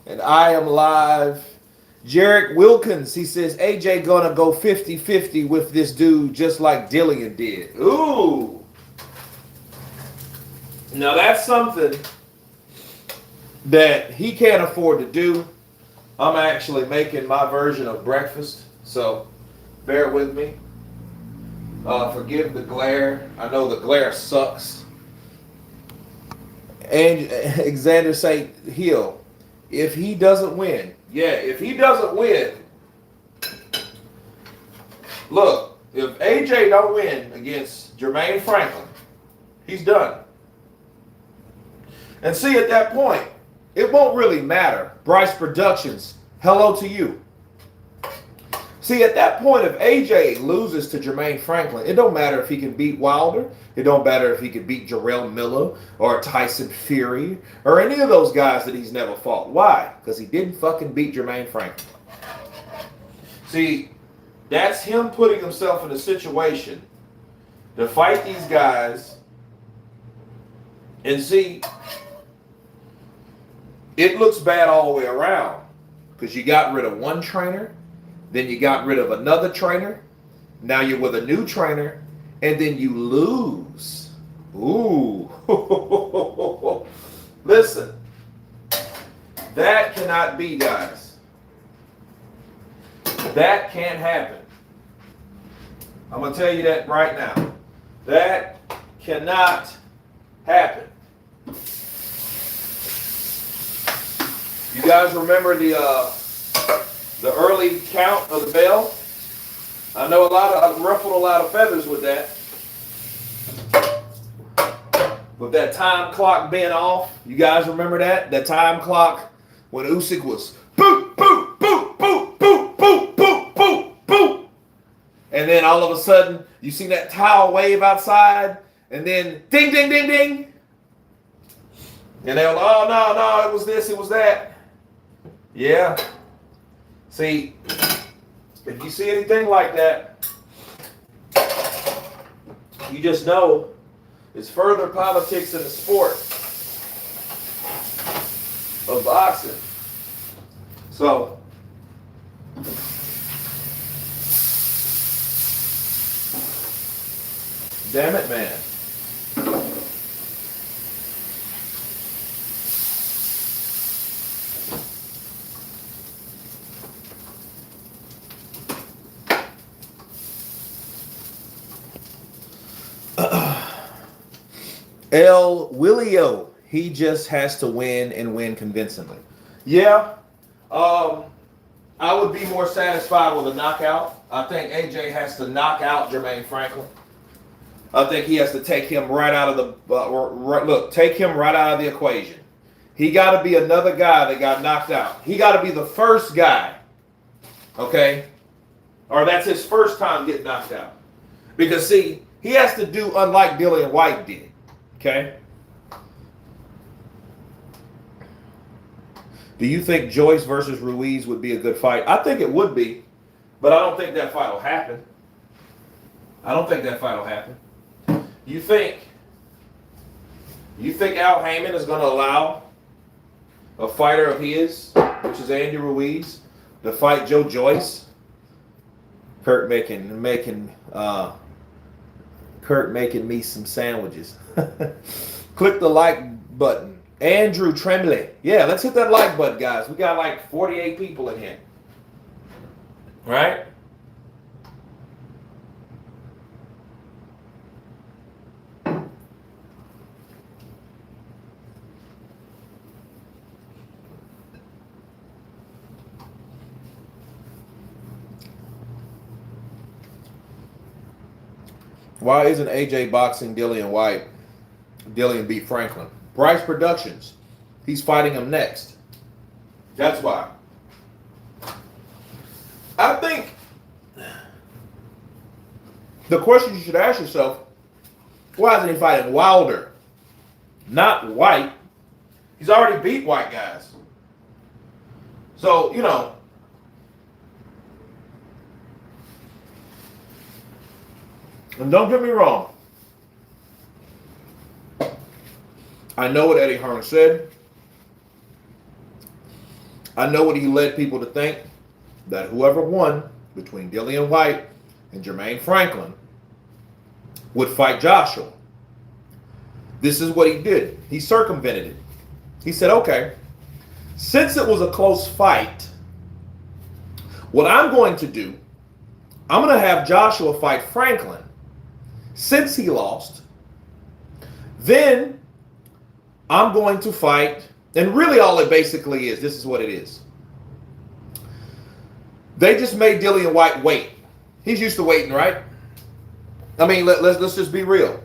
And I am live. Jarek Wilkins, he says, AJ gonna go 50-50 with this dude just like Dillian did. Ooh. Now that's something that he can't afford to do. I'm actually making my version of breakfast, so bear with me. Forgive the glare. I know the glare sucks. And Xander St. Hill, if he doesn't win, if he doesn't win, look, if AJ don't win against Jermaine Franklin, he's done. And see, at that point, it won't really matter. Bryce Productions, hello to you. See, at that point, if AJ loses to Jermaine Franklin, it don't matter if he can beat Wilder. It don't matter if he can beat Jarrell Miller or Tyson Fury or any of those guys that he's never fought. Why? Because he didn't fucking beat Jermaine Franklin. See, that's him putting himself in a situation to fight these guys. And see, it looks bad all the way around because you got rid of one trainer. Then you got rid of another trainer. Now you're with a new trainer. And then you lose. Ooh. Listen. That cannot be, guys. That can't happen. I'm going to tell you that right now. That cannot happen. You guys remember the early count of the bell? I know I ruffled a lot of feathers with that. With that time clock being off. You guys remember that? That time clock when Usyk was boop, boop, boop, boop, boop, boop, boop, boop, boop. And then all of a sudden, you see that towel wave outside, and then ding, ding, ding, ding. And they're like, oh, no, it was this, it was that. Yeah. See, if you see anything like that, you just know it's further politics in the sport of boxing. So, damn it, man. El Willio, he just has to win and win convincingly. Yeah, I would be more satisfied with a knockout. I think AJ has to knock out Jermaine Franklin. I think he has to take him right out of the take him right out of the equation. He got to be another guy that got knocked out. He got to be the first guy, okay? Or that's his first time getting knocked out. Because see, he has to do unlike Dillian White did. Okay. Do you think Joyce versus Ruiz would be a good fight? I think it would be, but I don't think that fight will happen. You think Al Heyman is going to allow a fighter of his, which is Andy Ruiz, to fight Joe Joyce? Kurt making me some sandwiches. Click the like button. Andrew Tremblay. Yeah, let's hit that like button, guys. We got like 48 people in here. Right? Why isn't AJ boxing Dillian White? Dillian beat Franklin. Bryce Productions. He's fighting him next. That's why. I think the question you should ask yourself, why isn't he fighting Wilder? Not White. He's already beat White guys. So, you know. And don't get me wrong. I know what Eddie Hearn said. I know what he led people to think, that whoever won between Dillian White and Jermaine Franklin would fight Joshua. This is what he did. He circumvented it. He said, okay, since it was a close fight, what I'm going to do, I'm going to have Joshua fight Franklin. Since he lost, then I'm going to fight, and really all it basically is, this is what it is. They just made Dillian White wait. He's used to waiting, right? I mean, let's just be real.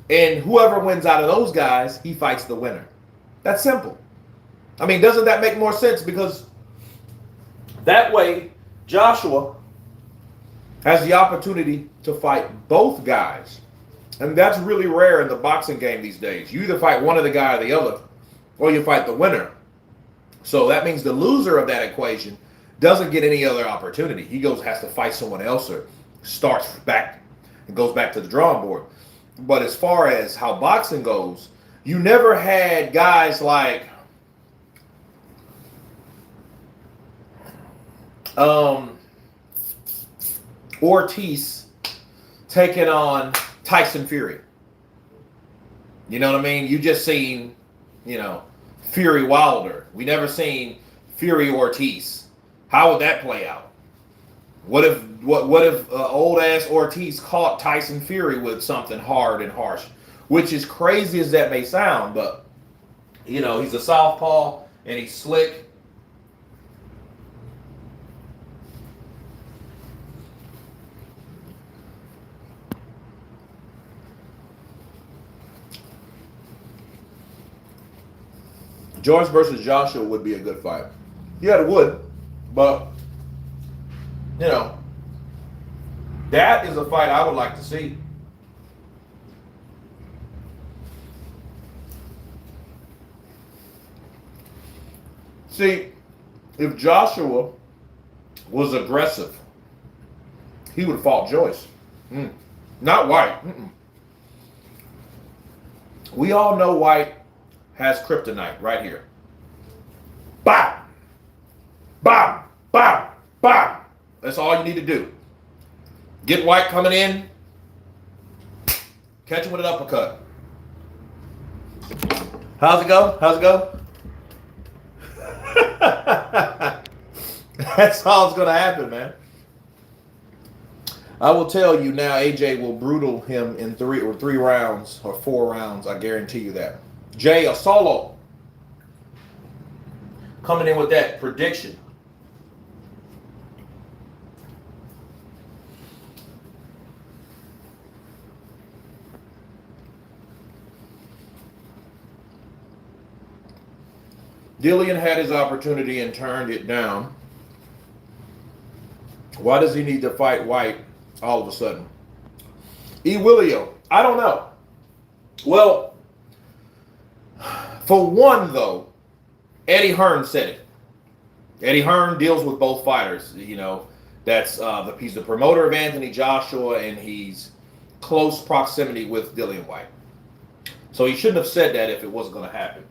And whoever wins out of those guys, he fights the winner. That's simple. I mean, doesn't that make more sense? Because that way, Joshua has the opportunity to fight both guys. And that's really rare in the boxing game these days. You either fight one of the guy or the other, or you fight the winner. So that means the loser of that equation doesn't get any other opportunity. He has to fight someone else or starts back and goes back to the drawing board. But as far as how boxing goes, you never had guys like Ortiz taking on Tyson Fury. You know what I mean? You just seen, Fury Wilder. We never seen Fury Ortiz. How would that play out? What if old ass Ortiz caught Tyson Fury with something hard and harsh? Which is crazy as that may sound, but he's a southpaw and he's slick. George versus Joshua would be a good fight. Yeah, it would. But, that is a fight I would like to see. See, if Joshua was aggressive, he would have fought Joyce. Not White. We all know White has kryptonite right here. Bam! Bam! Bam! Bam! That's all you need to do. Get White coming in, catch him with an uppercut. How's it go? That's all that's going to happen, man. I will tell you now, AJ will brutal him in 3 rounds or 4 rounds. I guarantee you that. Jay, a solo. Coming in with that prediction. Dillian had his opportunity and turned it down. Why does he need to fight White all of a sudden? Willio, I don't know. Well, for one, though, Eddie Hearn said it. Eddie Hearn deals with both fighters. He's the promoter of Anthony Joshua, and he's close proximity with Dillian White. So he shouldn't have said that if it wasn't going to happen.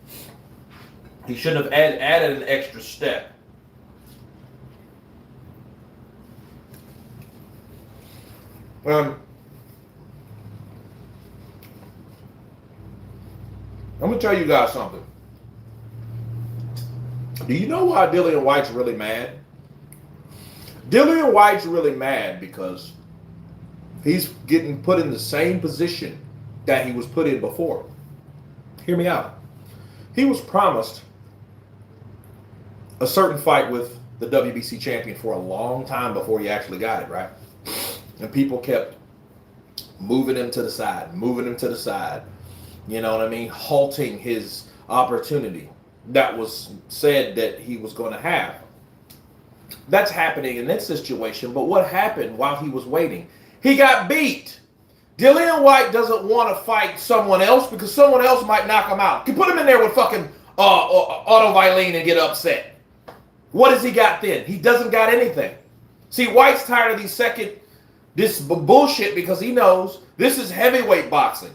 He shouldn't have added an extra step. I'm going to tell you guys something. Do you know why Dillian White's really mad? Dillian White's really mad because he's getting put in the same position that he was put in before. Hear me out. He was promised a certain fight with the WBC champion for a long time before he actually got it, right? And people kept moving him to the side. You know what I mean? Halting his opportunity that was said that he was going to have. That's happening in this situation, but what happened while he was waiting? He got beat. Dillian White doesn't want to fight someone else because someone else might knock him out. You put him in there with fucking Autovilene and get upset. What has he got then? He doesn't got anything. See, White's tired of this bullshit because he knows this is heavyweight boxing.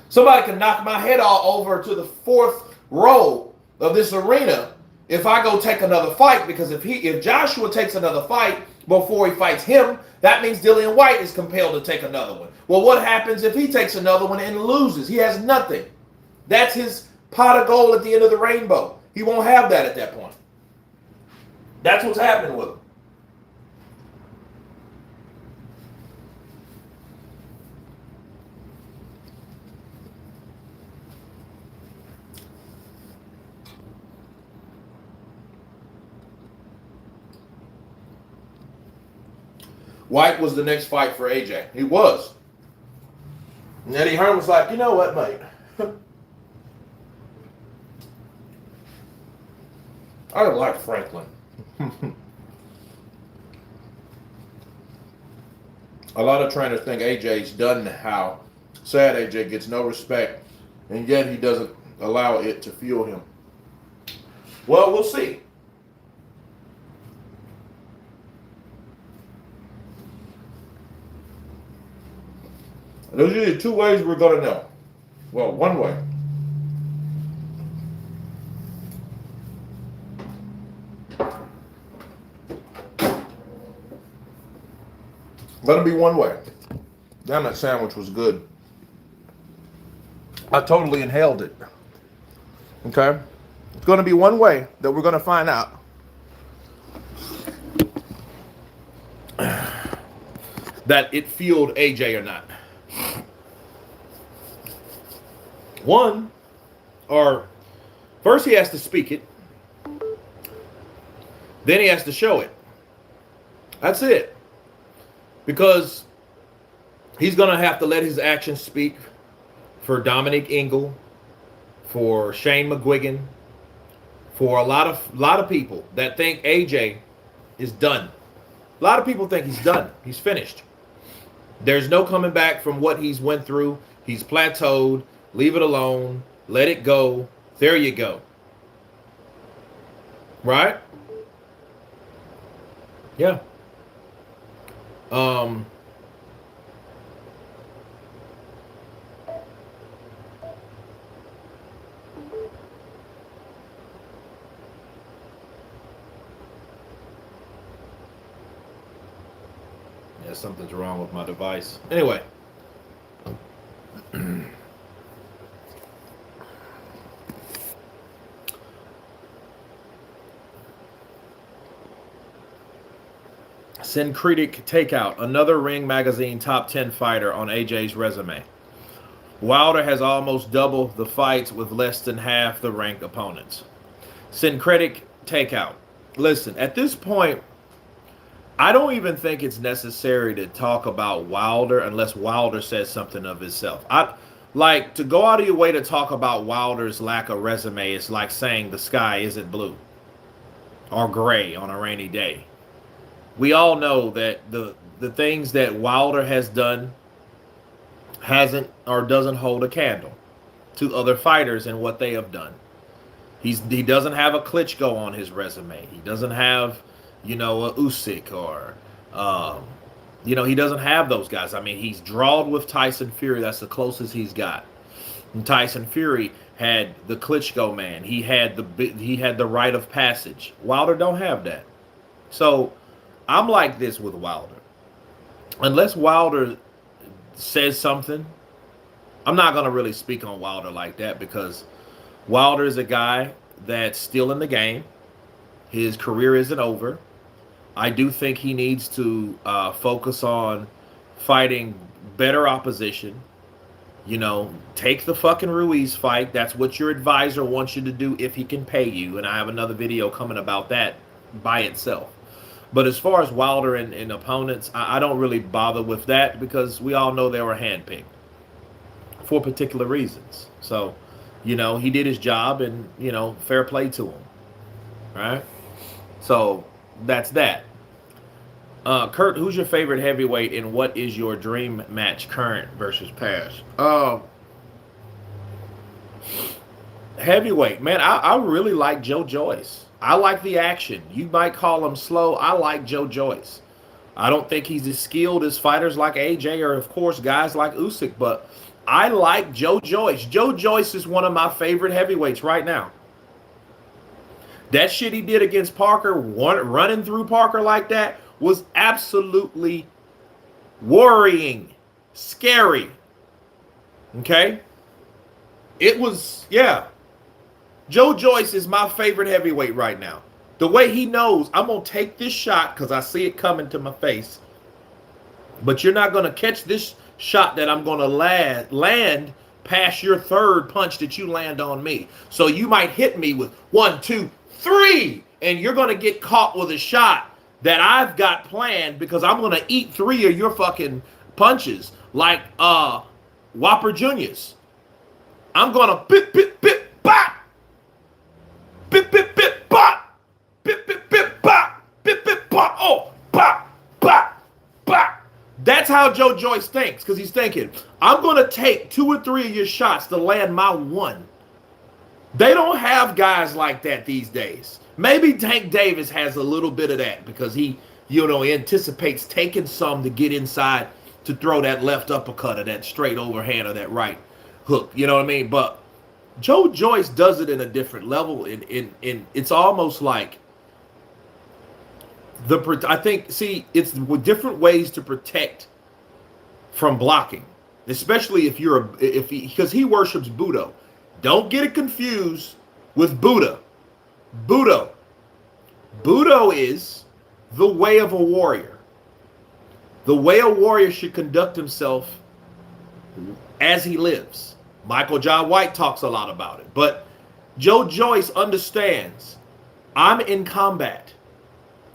Somebody can knock my head all over to the 4th row of this arena if I go take another fight, because if Joshua takes another fight before he fights him, that means Dillian White is compelled to take another one. Well, what happens if he takes another one and loses? He has nothing. That's his pot of gold at the end of the rainbow. He won't have that at that point. That's what's happening with him. White was the next fight for AJ. He was. And Eddie Hearn was like, you know what, mate? I like Franklin. A lot of trainers think AJ's done now. Sad AJ gets no respect, and yet he doesn't allow it to fuel him. Well, we'll see. There's usually two ways we're going to know. Well, one way. Let it be one way. Damn, that sandwich was good. I totally inhaled it. Okay? It's going to be one way that we're going to find out that it fueled AJ or not. One, or first he has to speak it, then he has to show it. That's it. Because he's going to have to let his actions speak for Dominic Ingle, for Shane McGuigan, for a lot of people that think AJ is done. A lot of people think he's done. He's finished. There's no coming back from what he's went through. He's plateaued. Leave it alone. Let it go. There you go. Right? Yeah. Yeah, something's wrong with my device. Anyway. Syncretic Takeout, another Ring Magazine top 10 fighter on AJ's resume. Wilder has almost double the fights with less than half the ranked opponents. Syncretic Takeout. Listen, at this point, I don't even think it's necessary to talk about Wilder unless Wilder says something of himself. Like, to go out of your way to talk about Wilder's lack of resume is like saying the sky isn't blue or gray on a rainy day. We all know that the things that Wilder has done hasn't or doesn't hold a candle to other fighters and what they have done. He doesn't have a Klitschko on his resume. He doesn't have, a Usyk or, he doesn't have those guys. I mean, he's drawled with Tyson Fury. That's the closest he's got. And Tyson Fury had the Klitschko man. He had the rite of passage. Wilder don't have that. So I'm like this with Wilder. Unless Wilder says something, I'm not going to really speak on Wilder like that because Wilder is a guy that's still in the game. His career isn't over. I do think he needs to focus on fighting better opposition. Take the fucking Ruiz fight. That's what your advisor wants you to do if he can pay you. And I have another video coming about that by itself. But as far as Wilder and opponents, I don't really bother with that because we all know they were handpicked for particular reasons. So, he did his job and, fair play to him. Right? So, that's that. Kurt, who's your favorite heavyweight and what is your dream match, current versus past? Heavyweight, man, I really like Joe Joyce. I like the action. You might call him slow. I like Joe Joyce. I don't think he's as skilled as fighters like AJ or, of course, guys like Usyk, but I like Joe Joyce. Joe Joyce is one of my favorite heavyweights right now. That shit he did against Parker, running through Parker like that, was absolutely worrying, scary. Okay? It was, yeah. Joe Joyce is my favorite heavyweight right now. The way he knows, I'm going to take this shot because I see it coming to my face. But you're not going to catch this shot that I'm going to land past your third punch that you land on me. So you might hit me with 1, 2, 3, and you're going to get caught with a shot that I've got planned because I'm going to eat 3 of your fucking punches like Whopper Jr.'s. I'm going to bip, bip, bip, bop. Bip, bip, bip, bop. Bip, bip, bip, bop. Bip, bip, bop. Oh, bop, bop, bop. That's how Joe Joyce thinks, because he's thinking, I'm going to take 2 or 3 of your shots to land my one. They don't have guys like that these days. Maybe Tank Davis has a little bit of that because he, anticipates taking some to get inside to throw that left uppercut or that straight overhand or that right hook. You know what I mean? But Joe Joyce does it in a different level. In it's almost like it's different ways to protect from blocking, especially because he worships Budo. Don't get it confused with Buddha. Budo is the way of a warrior. The way a warrior should conduct himself as he lives. Michael John White talks a lot about it. But Joe Joyce understands, I'm in combat.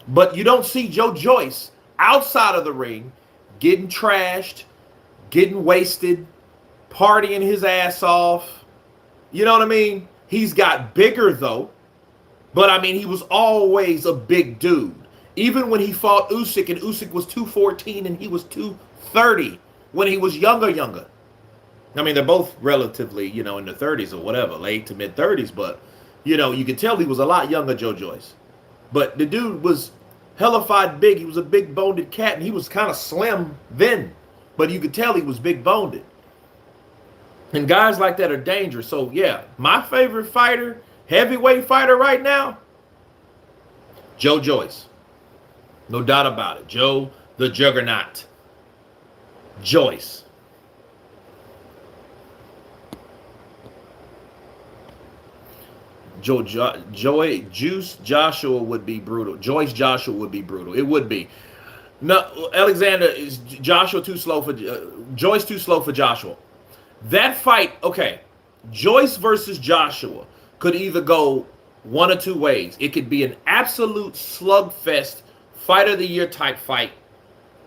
But you don't see Joe Joyce outside of the ring getting trashed, getting wasted, partying his ass off. You know what I mean? He's got bigger, though. But, I mean, he was always a big dude. Even when he fought Usyk, and Usyk was 214 and he was 230 when he was younger. I mean, they're both relatively, in their 30s or whatever, late to mid-30s. But, you could tell he was a lot younger, Joe Joyce. But the dude was hellified big. He was a big-boned cat, and he was kind of slim then. But you could tell he was big-boned. And guys like that are dangerous. So, yeah, my favorite fighter, heavyweight fighter right now, Joe Joyce. No doubt about it. Joe the Juggernaut. Joyce. Juice Joshua would be brutal. Joyce Joshua would be brutal. It would be. No, Alexander, is Joshua too slow for Joyce too slow for Joshua. That fight, okay, Joyce versus Joshua could either go one or two ways. It could be an absolute slugfest, fight of the year type fight,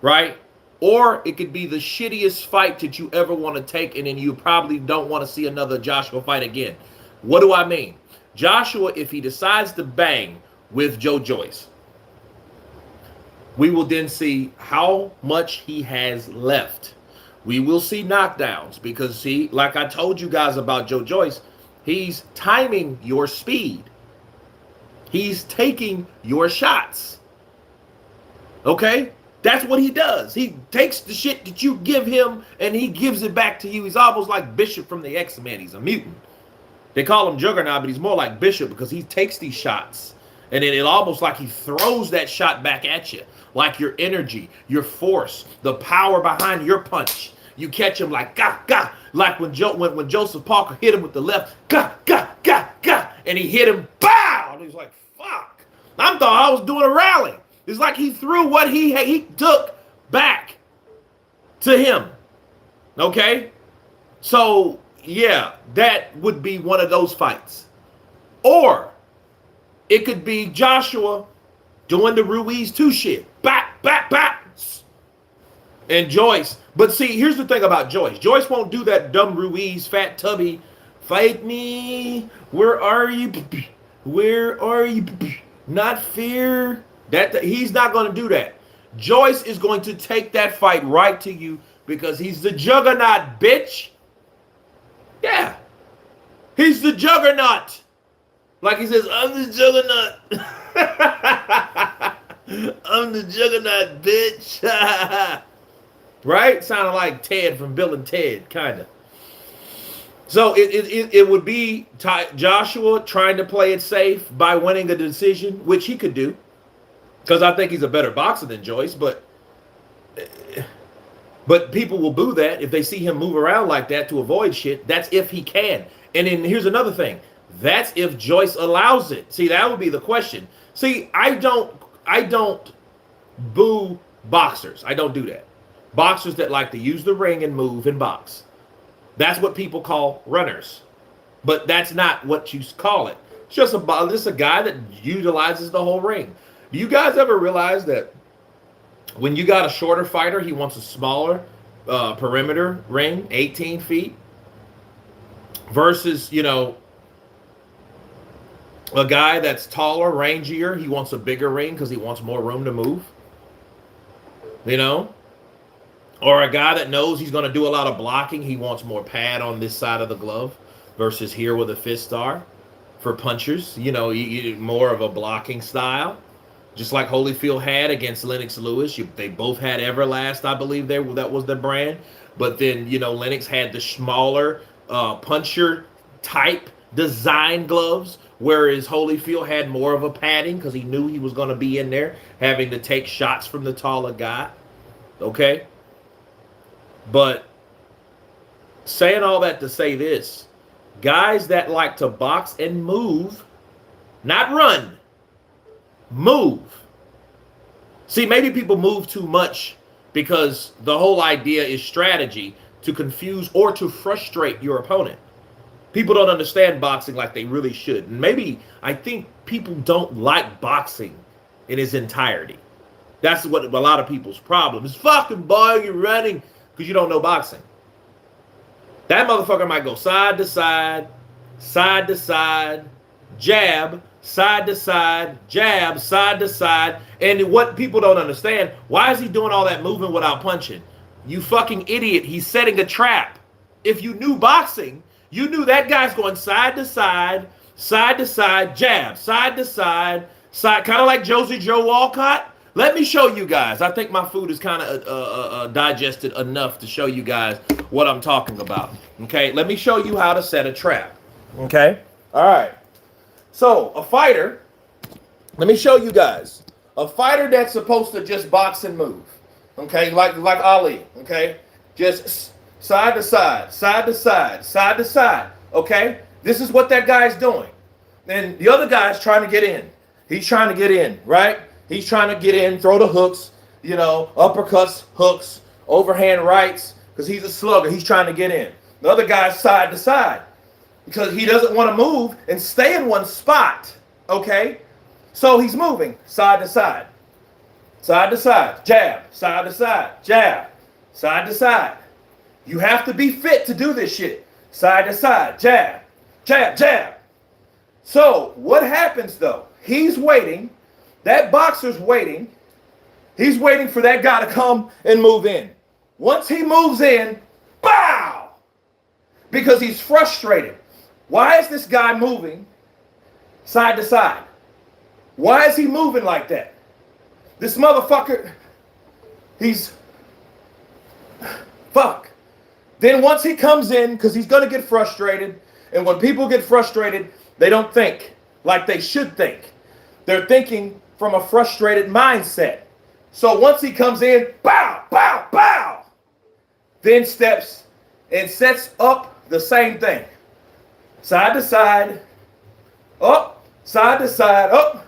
right? Or it could be the shittiest fight that you ever want to take, and then you probably don't want to see another Joshua fight again. What do I mean? Joshua, if he decides to bang with Joe Joyce, we will then see how much he has left. We will see knockdowns because, see, like I told you guys about Joe Joyce, he's timing your speed. He's taking your shots. Okay? That's what he does. He takes the shit that you give him and he gives it back to you. He's almost like Bishop from the X-Men. He's a mutant. They call him Juggernaut, but he's more like Bishop because he takes these shots. And then it almost like he throws that shot back at you. Like your energy, your force, the power behind your punch. You catch him like, gah, gah. Like when Joseph Parker hit him with the left, gah, gah, gah, gah. And he hit him, bow. And he's like, fuck. I thought I was doing a rally. It's like he threw what he took back to him. Okay? So, yeah, that would be one of those fights. Or it could be Joshua doing the Ruiz 2 shit. Bap, bap, bap. And Joyce. But see, here's the thing about Joyce. Joyce won't do that dumb Ruiz, fat tubby, fight me. Where are you? Where are you? Not fear. He's not going to do that. Joyce is going to take that fight right to you because he's the Juggernaut, bitch. Yeah. He's the Juggernaut. Like he says, I'm the Juggernaut. I'm the Juggernaut, bitch. Right? Sounded like Ted from Bill and Ted, kind of. So it would be Joshua trying to play it safe by winning a decision, which he could do, because I think he's a better boxer than Joyce. But people will boo that if they see him move around like that to avoid shit. That's if he can. And then here's another thing. That's if Joyce allows it. See, that would be the question. See, I don't boo boxers. I don't do that. Boxers that like to use the ring and move and box. That's what people call runners. But that's not what you call it. It's just a guy that utilizes the whole ring. Do you guys ever realize that when you got a shorter fighter, he wants a smaller perimeter ring, 18 feet, versus, a guy that's taller, rangier, he wants a bigger ring because he wants more room to move, or a guy that knows he's going to do a lot of blocking, he wants more pad on this side of the glove versus here where the fists are for punchers, more of a blocking style. Just like Holyfield had against Lennox Lewis. They both had Everlast, I believe that was their brand. But then, Lennox had the smaller puncher type design gloves, whereas Holyfield had more of a padding because he knew he was going to be in there having to take shots from the taller guy. Okay? But saying all that to say this, guys that like to box and move, not run, move. See, maybe people move too much because the whole idea is strategy to confuse or to frustrate your opponent. People don't understand boxing like they really should. And maybe I think people don't like boxing in its entirety. That's what a lot of people's problem is. Fucking boy, you're running because you don't know boxing. That motherfucker might go side to side, jab, side to side, jab, side to side. And what people don't understand, why is he doing all that movement without punching? You fucking idiot. He's setting a trap. If you knew boxing, you knew that guy's going side to side, jab, side to side, kind of like Josie Joe Walcott. Let me show you guys. I think my food is kind of digested enough to show you guys what I'm talking about. Okay, let me show you how to set a trap. Okay, all right. So a fighter, let me show you guys. A fighter that's supposed to just box and move. Okay, like Ali. Okay, just side to side, side to side, side to side. Okay, this is what that guy's doing. And the other guy's trying to get in. He's trying to get in, right? He's trying to get in, throw the hooks, uppercuts, hooks, overhand rights, because he's a slugger. He's trying to get in. The other guy's side to side because he doesn't want to move and stay in one spot, okay? So he's moving side to side, jab, side to side, jab, side to side. You have to be fit to do this shit. Side to side, jab, jab, jab. So what happens though? He's waiting. That boxer's waiting. He's waiting for that guy to come and move in. Once he moves in, bow! Because he's frustrated. Why is this guy moving side to side? Why is he moving like that? This motherfucker, he's... Fuck. Then once he comes in, because he's going to get frustrated, and when people get frustrated, they don't think like they should think. They're thinking from a frustrated mindset. So once he comes in, bow, bow, bow, then steps and sets up the same thing. Side to side, up, side to side, up,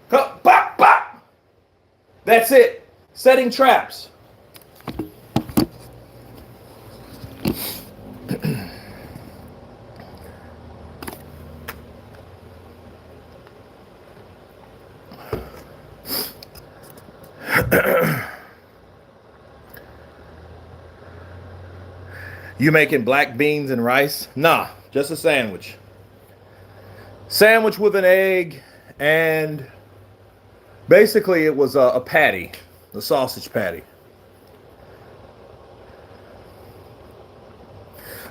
bop, bop. That's it. Setting traps. You making black beans and rice? Nah, just a sandwich. Sandwich with an egg, and basically it was a patty, a sausage patty.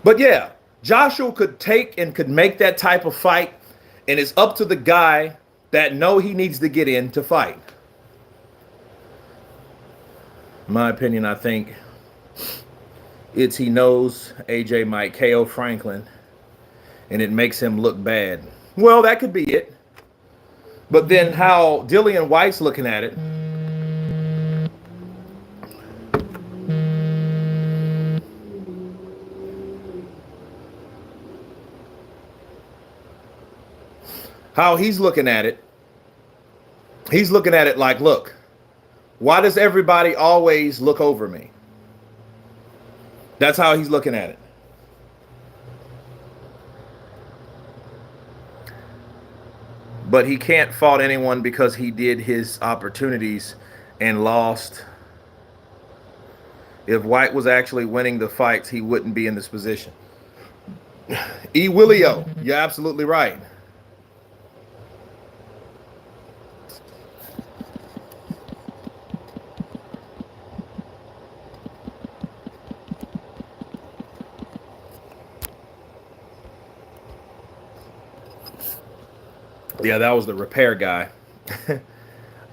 But yeah, Joshua could take and could make that type of fight, and it's up to the guy that know he needs to get in to fight. In my opinion, I think It's he knows AJ might KO Franklin, and it makes him look bad. Well, that could be it. But then how Dillian White's looking at it. How he's looking at it. He's looking at it like, look, why does everybody always look over me? That's how he's looking at it. But he can't fault anyone because he did his opportunities and lost. If White was actually winning the fights, he wouldn't be in this position. E. Willio, you're absolutely right. Yeah, that was the repair guy.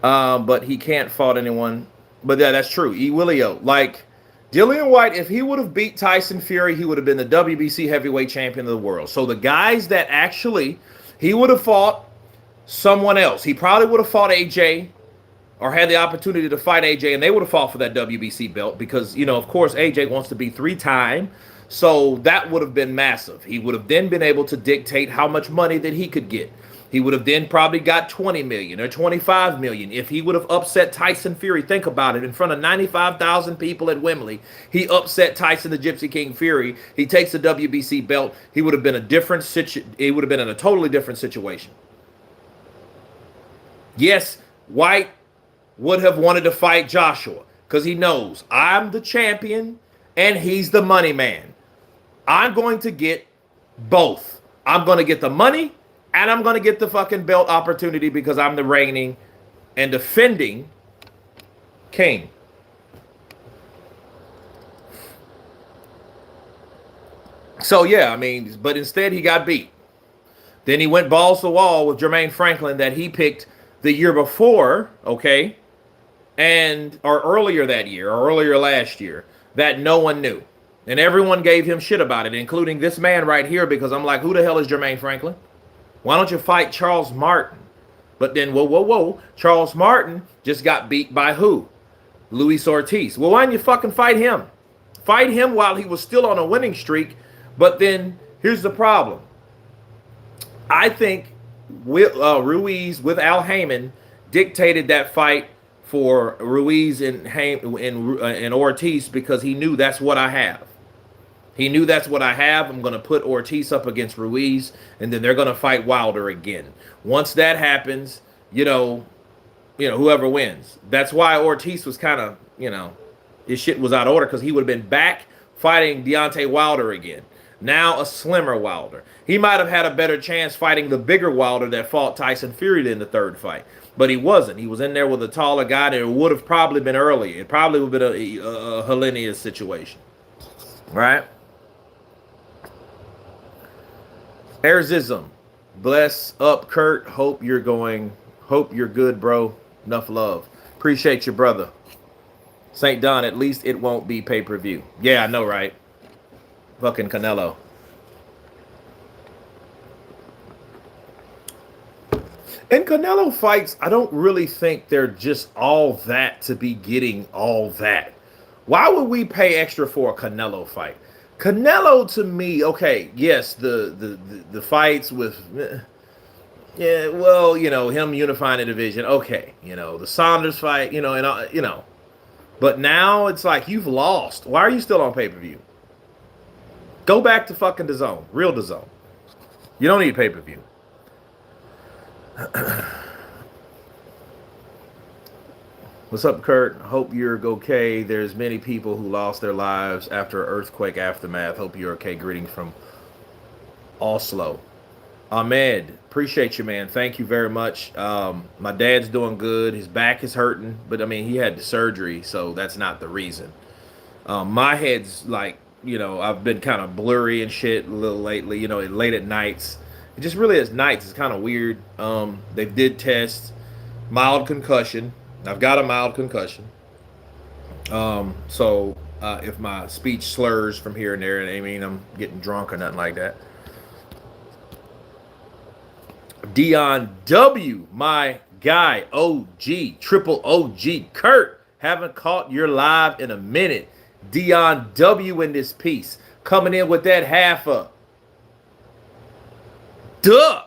But he can't fault anyone. But yeah, that's true. E. Willio. Like, Dillian White, if he would have beat Tyson Fury, he would have been the WBC heavyweight champion of the world. So the guys that actually, he would have fought someone else. He probably would have fought AJ or had the opportunity to fight AJ, and they would have fought for that WBC belt because, you know, of course, AJ wants to be 3-time. So that would have been massive. He would have then been able to dictate how much money that he could get. He would have then probably got 20 million or 25 million if he would have upset Tyson Fury. Think about it. In front of 95,000 people at Wembley, he upset Tyson the Gypsy King Fury. He takes the WBC belt. He would have been he would have been in a totally different situation. Yes, White would have wanted to fight Joshua because he knows I'm the champion and he's the money man. I'm going to get both. I'm going to get the money and I'm going to get the fucking belt opportunity because I'm the reigning and defending king. So, yeah, I mean, but instead he got beat. Then he went balls to the wall with Jermaine Franklin that he picked the year before, okay, or earlier that year, or earlier last year, that no one knew. And everyone gave him shit about it, including this man right here, because I'm like, who the hell is Jermaine Franklin? Why don't you fight Charles Martin? But then, whoa. Charles Martin just got beat by who? Luis Ortiz. Well, why didn't you fucking fight him? Fight him while he was still on a winning streak. But then, here's the problem. I think Ruiz with Al Heyman dictated that fight for Ruiz and Ortiz because he knew that's what I have. He knew that's what I have. I'm going to put Ortiz up against Ruiz, and then they're going to fight Wilder again. Once that happens, you know, whoever wins. That's why Ortiz was kind of, his shit was out of order because he would have been back fighting Deontay Wilder again. Now a slimmer Wilder. He might have had a better chance fighting the bigger Wilder that fought Tyson Fury in the third fight. But he wasn't. He was in there with a taller guy, and it would have probably been earlier. It probably would have been a Helenius situation. Right? Airzism. Bless up, Kurt. Hope you're good, bro. Enough love. Appreciate you, brother. St. Don, at least it won't be pay-per-view. Yeah, I know, right? Fucking Canelo. And Canelo fights, I don't really think they're just all that to be getting all that. Why would we pay extra for a Canelo fight? Canelo, to me, okay, yes, the fights with, yeah, well, him unifying the division, okay, the Saunders fight, but now it's like you've lost. Why are you still on pay-per-view? Go back to fucking DAZN, real DAZN. You don't need pay-per-view. What's up, Kurt? Hope you're okay. There's many people who lost their lives after earthquake aftermath. Hope you're okay. Greetings from Oslo. Ahmed, appreciate you, man. Thank you very much. My dad's doing good. His back is hurting, but I mean, he had the surgery, so that's not the reason. My head's like, I've been kind of blurry and shit a little lately, late at nights. It just really is nights. It's kind of weird. They did test mild concussion. I've got a mild concussion. So if my speech slurs from here and there, and I mean I'm getting drunk or nothing like that. Dion W, my guy, OG, triple OG, Kurt, haven't caught your live in a minute. Dion W in this piece, coming in with that half up. Duh.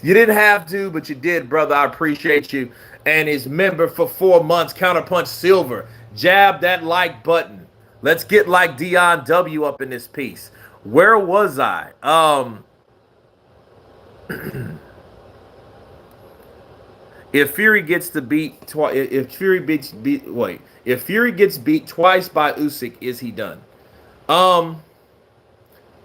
You didn't have to, but you did, brother. I appreciate you. And his member for 4 months, Counterpunch Silver. Jab that like button. Let's get like Dion W up in this piece. Where was I? If Fury gets to beat twice, if Fury if Fury gets beat twice by Usyk, is he done?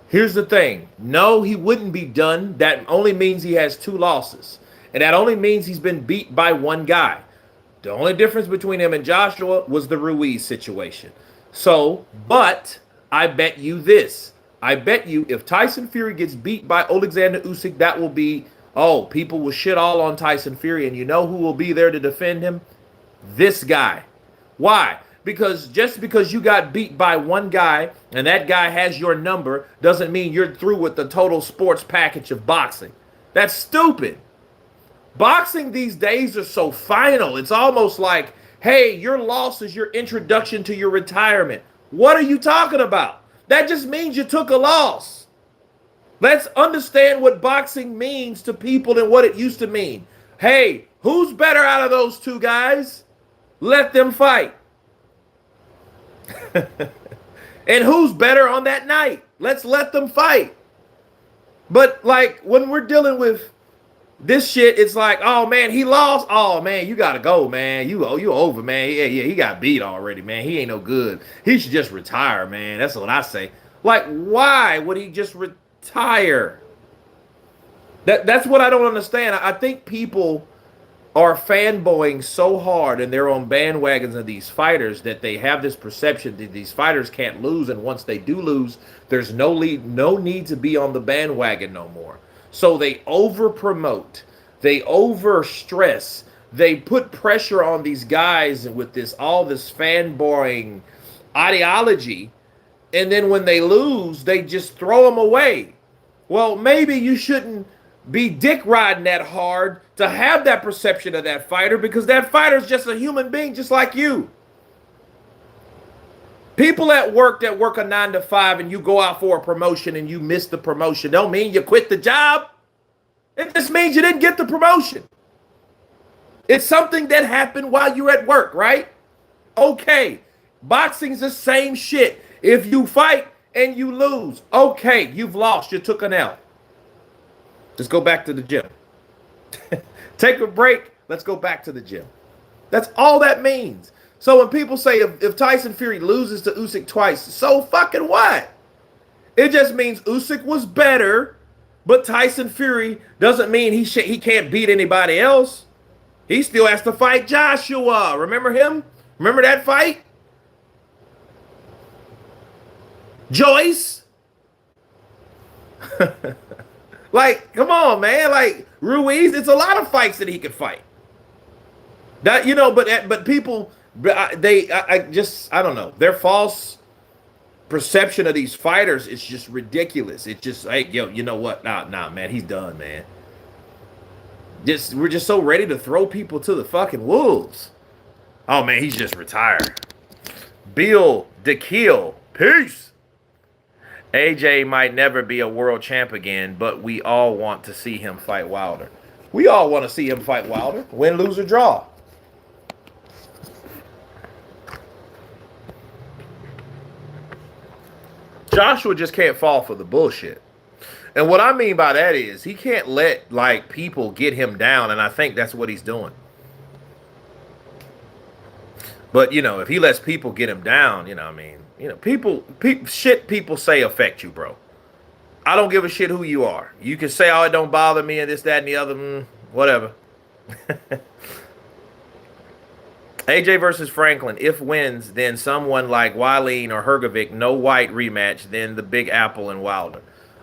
Here's the thing. No, he wouldn't be done. That only means he has 2 losses. And that only means he's been beat by one guy. The only difference between him and Joshua was the Ruiz situation. So, but I bet you this. I bet you if Tyson Fury gets beat by Alexander Usyk, that will be, people will shit all on Tyson Fury. And you know who will be there to defend him? This guy. Why? Because just because you got beat by one guy and that guy has your number doesn't mean you're through with the total sports package of boxing. That's stupid. Boxing these days are so final. It's almost like, hey, your loss is your introduction to your retirement. What are you talking about? That just means you took a loss. Let's understand what boxing means to people and what it used to mean. Hey, who's better out of those 2 guys? Let them fight. And who's better on that night? Let's let them fight. But like when we're dealing with this shit, it's like, oh man, he lost. Oh man, you gotta go, man. You over, man. Yeah, he got beat already, man. He ain't no good. He should just retire, man. That's what I say. Like, why would he just retire? That's what I don't understand. I think people are fanboying so hard and they're on bandwagons of these fighters that they have this perception that these fighters can't lose, and once they do lose, there's no need to be on the bandwagon no more. So they over promote, they over stress, they put pressure on these guys with all this fanboying ideology, and then when they lose, they just throw them away. Well, maybe you shouldn't be dick riding that hard to have that perception of that fighter, because that fighter's just a human being just like you. People at work that work a 9 to 5 and you go out for a promotion and you miss the promotion don't mean you quit the job. It just means you didn't get the promotion. It's something that happened while you're at work, right? Okay. Boxing's the same shit. If you fight and you lose, okay, you've lost. You took an L. Just go back to the gym. Take a break. Let's go back to the gym. That's all that means. So when people say if Tyson Fury loses to Usyk twice, so fucking what? It just means Usyk was better, but Tyson Fury doesn't mean he can't beat anybody else. He still has to fight Joshua. Remember him? Remember that fight? Joyce? Like, come on, man. Like, Ruiz, it's a lot of fights that he could fight. That, but people, I don't know. Their false perception of these fighters is just ridiculous. It's just like, yo, you know what? Nah, man, he's done, man. We're just so ready to throw people to the fucking wolves. Oh, man, he's just retired. Bill DeKeel, peace. AJ might never be a world champ again, but we all want to see him fight Wilder. We all want to see him fight Wilder. Win, lose, or draw. Joshua just can't fall for the bullshit. And what I mean by that is he can't let like people get him down, and I think that's what he's doing. But, if he lets people get him down, people say affect you, bro. I don't give a shit who you are. You can say, oh, it don't bother me and this, that, and the other. Whatever. AJ versus Franklin. If wins, then someone like Wileen or Hergovic, no white rematch, then the Big Apple and Wilder.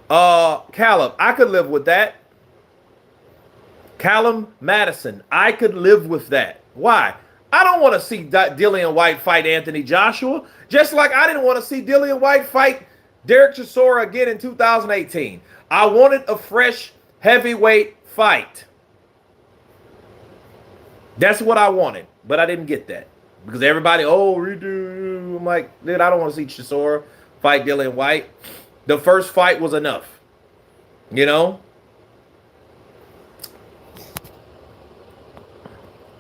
Callum, I could live with that. Callum Madison, I could live with that. Why? I don't want to see Dillian White fight Anthony Joshua, just like I didn't want to see Dillian White fight Derek Chisora again in 2018. I wanted a fresh heavyweight fight. That's what I wanted, but I didn't get that. Because everybody, redo. I'm like, dude, I don't want to see Chisora fight Dillian White. The first fight was enough. You know?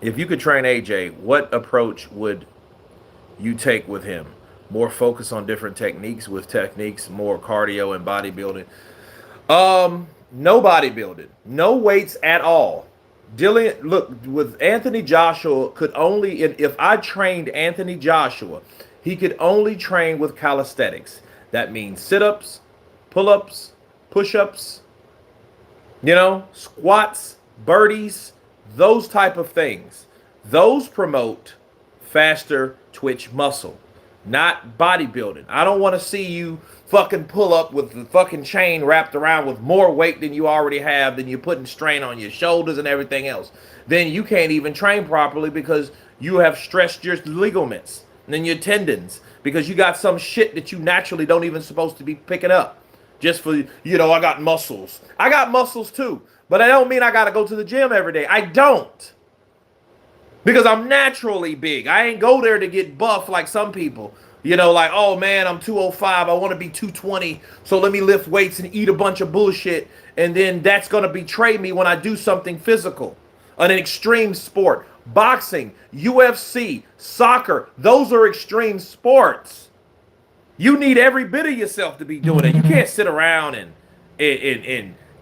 If you could train AJ, what approach would you take with him? More focus on different techniques, more cardio and bodybuilding? No bodybuilding. No weights at all. Dillian, look, with Anthony Joshua, if I trained Anthony Joshua, he could only train with calisthenics. That means sit-ups, pull-ups, push-ups, squats, birdies, those type of things. Those promote faster twitch muscle, not bodybuilding. I don't want to see you fucking pull up with the fucking chain wrapped around with more weight than you already have, then you're putting strain on your shoulders and everything else. Then you can't even train properly because you have stressed your ligaments and then your tendons because you got some shit that you naturally don't even supposed to be picking up. Just for, I got muscles. I got muscles too, but I don't mean I got to go to the gym every day. I don't. Because I'm naturally big. I ain't go there to get buff like some people. Like, oh man, I'm 205. I want to be 220. So let me lift weights and eat a bunch of bullshit. And then that's going to betray me when I do something physical. An extreme sport. Boxing, UFC, soccer. Those are extreme sports. You need every bit of yourself to be doing it. You can't sit around and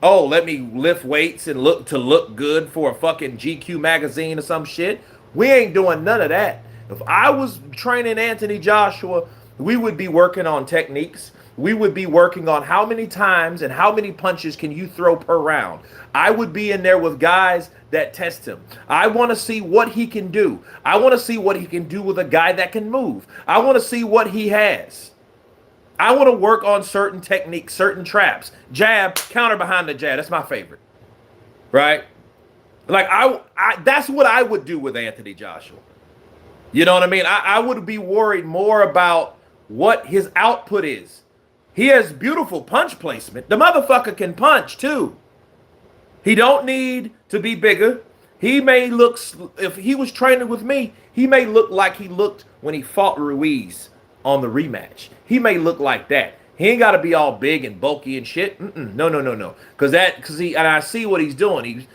let me lift weights and look good for a fucking GQ magazine or some shit. We ain't doing none of that. If I was training Anthony Joshua, we would be working on techniques. We would be working on how many times and how many punches can you throw per round. I would be in there with guys that test him. I want to see what he can do. I want to see what he can do with a guy that can move. I want to see what he has. I want to work on certain techniques, certain traps. Jab, counter behind the jab. That's my favorite. Right? Like, that's what I would do with Anthony Joshua. You know what I mean? I would be worried more about what his output is. He has beautiful punch placement. The motherfucker can punch, too. He don't need to be bigger. He may look, if he was training with me, he may look like he looked when he fought Ruiz on the rematch. He may look like that. He ain't got to be all big and bulky and shit. No. Because I see what he's doing.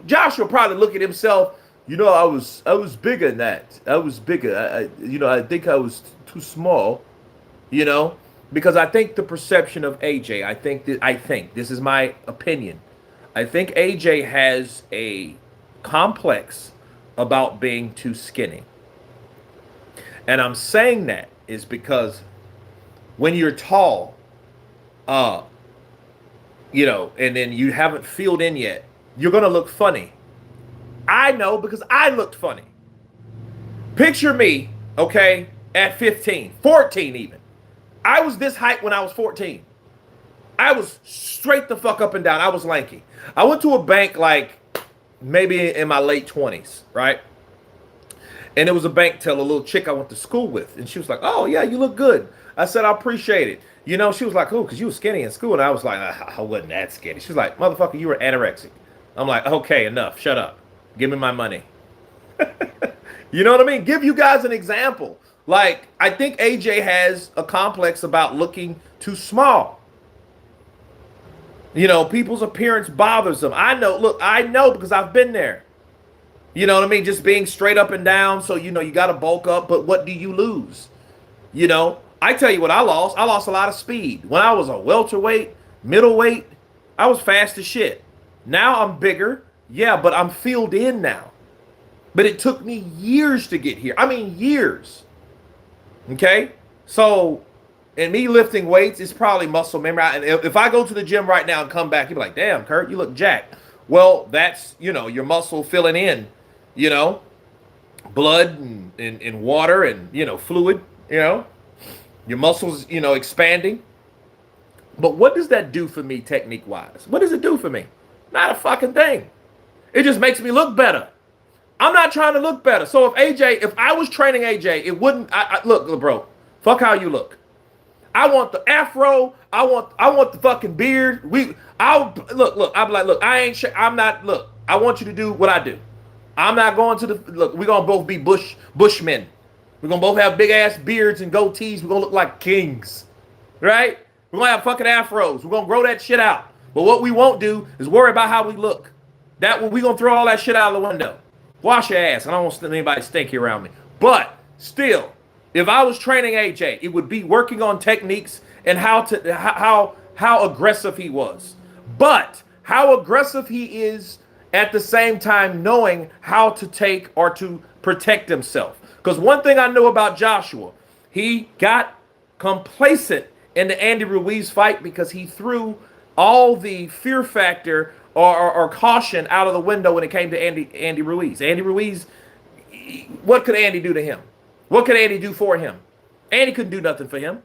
Joshua probably look at himself, I was bigger than that. I was bigger. I think I was too small, because I think the perception of AJ, I think this is my opinion. I think AJ has a complex about being too skinny. And I'm saying that is because when you're tall, and then you haven't filled in yet, you're going to look funny. I know because I looked funny. Picture me, okay, at 15, 14 even. I was this height when I was 14. I was straight the fuck up and down. I was lanky. I went to a bank like maybe in my late 20s, right? And it was a bank teller, a little chick I went to school with. And she was like, oh, yeah, you look good. I said, I appreciate it. She was like, oh, because you were skinny in school. And I was like, I wasn't that skinny. She was like, motherfucker, you were anorexic. I'm like, okay, enough. Shut up. Give me my money. You know what I mean? Give you guys an example. Like, I think AJ has a complex about looking too small. People's appearance bothers them. I know because I've been there. You know what I mean? Just being straight up and down. So, you got to bulk up. But what do you lose? I tell you what I lost. I lost a lot of speed. When I was a welterweight, middleweight, I was fast as shit. Now I'm bigger. Yeah, but I'm filled in now. But it took me years to get here. I mean, years. Okay? So, and me lifting weights is probably muscle memory. And if I go to the gym right now and come back, you'll be like, damn, Kurt, you look jacked. Well, that's, your muscle filling in, blood and water and, fluid, your muscles, expanding. But what does that do for me technique-wise? What does it do for me? Not a fucking thing. It just makes me look better. I'm not trying to look better. So if I was training AJ, it wouldn't. Look, bro. Fuck how you look. I want the afro. I want the fucking beard. I'll look. I'm like, look. I ain't. I'm not. Look. I want you to do what I do. I'm not going to the look. We're gonna both be bushmen. We're gonna both have big ass beards and goatees. We're gonna look like kings, right? We're gonna have fucking afros. We're gonna grow that shit out. But what we won't do is worry about how we look. We're gonna throw all that shit out of the window. Wash your ass. I don't want anybody stinky around me. But still, if I was training AJ, it would be working on techniques and how aggressive he was. But how aggressive he is at the same time knowing how to take or to protect himself. Because one thing I know about Joshua, he got complacent in the Andy Ruiz fight because he threw all the fear factor or caution out of the window when it came to Andy Ruiz. Andy Ruiz, what could Andy do to him? What could Andy do for him? Andy couldn't do nothing for him.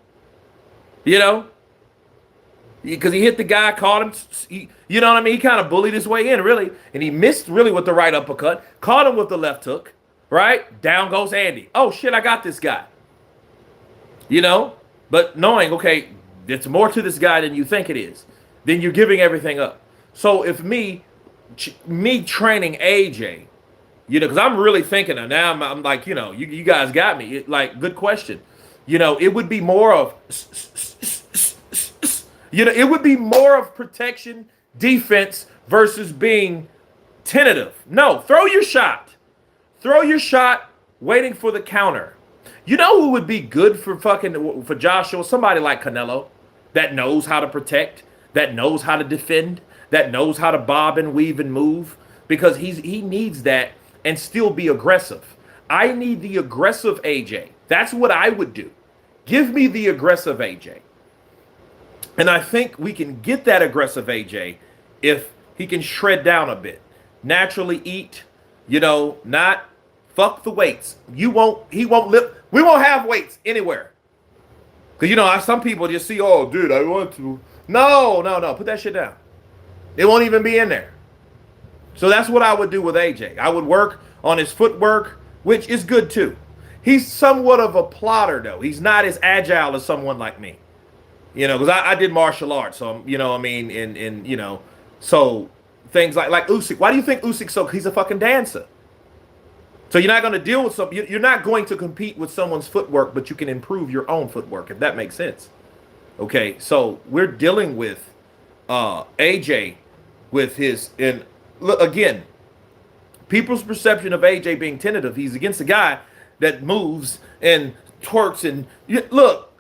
You know? Because he hit the guy, caught him. You know what I mean? He kind of bullied his way in, really. And he missed really with the right uppercut. Caught him with the left hook. Right? Down goes Andy. Oh, shit, I got this guy. You know? But knowing, okay, there's more to this guy than you think it is. Then you're giving everything up. So if me training AJ, you know, because I'm really thinking now, I'm like, you know, you guys got me. Like, good question. You know, it would be more of, you know, it would be more of protection, defense versus being tentative. No, throw your shot. Throw your shot, waiting for the counter. You know who would be good for Joshua? Somebody like Canelo that knows how to protect, that knows how to defend, that knows how to bob and weave and move, because he needs that and still be aggressive. I need the aggressive AJ. That's what I would do. Give me the aggressive AJ. And I think we can get that aggressive AJ if he can shred down a bit. Naturally eat, you know, not fuck the weights. He won't lift. We won't have weights anywhere. Because, you know, some people just see, oh, dude, I want to. No. Put that shit down. It won't even be in there. So that's what I would do with AJ. I would work on his footwork, which is good too. He's somewhat of a plotter, though. He's not as agile as someone like me. You know, because I did martial arts. So, you know, I mean, and you know, so things like Usyk. Why do you think Usyk's so? He's a fucking dancer. So you're not going to deal with you're not going to compete with someone's footwork, but you can improve your own footwork, if that makes sense. Okay, so we're dealing with AJ with his, and look, again, people's perception of AJ being tentative. He's against a guy that moves and twerks and look,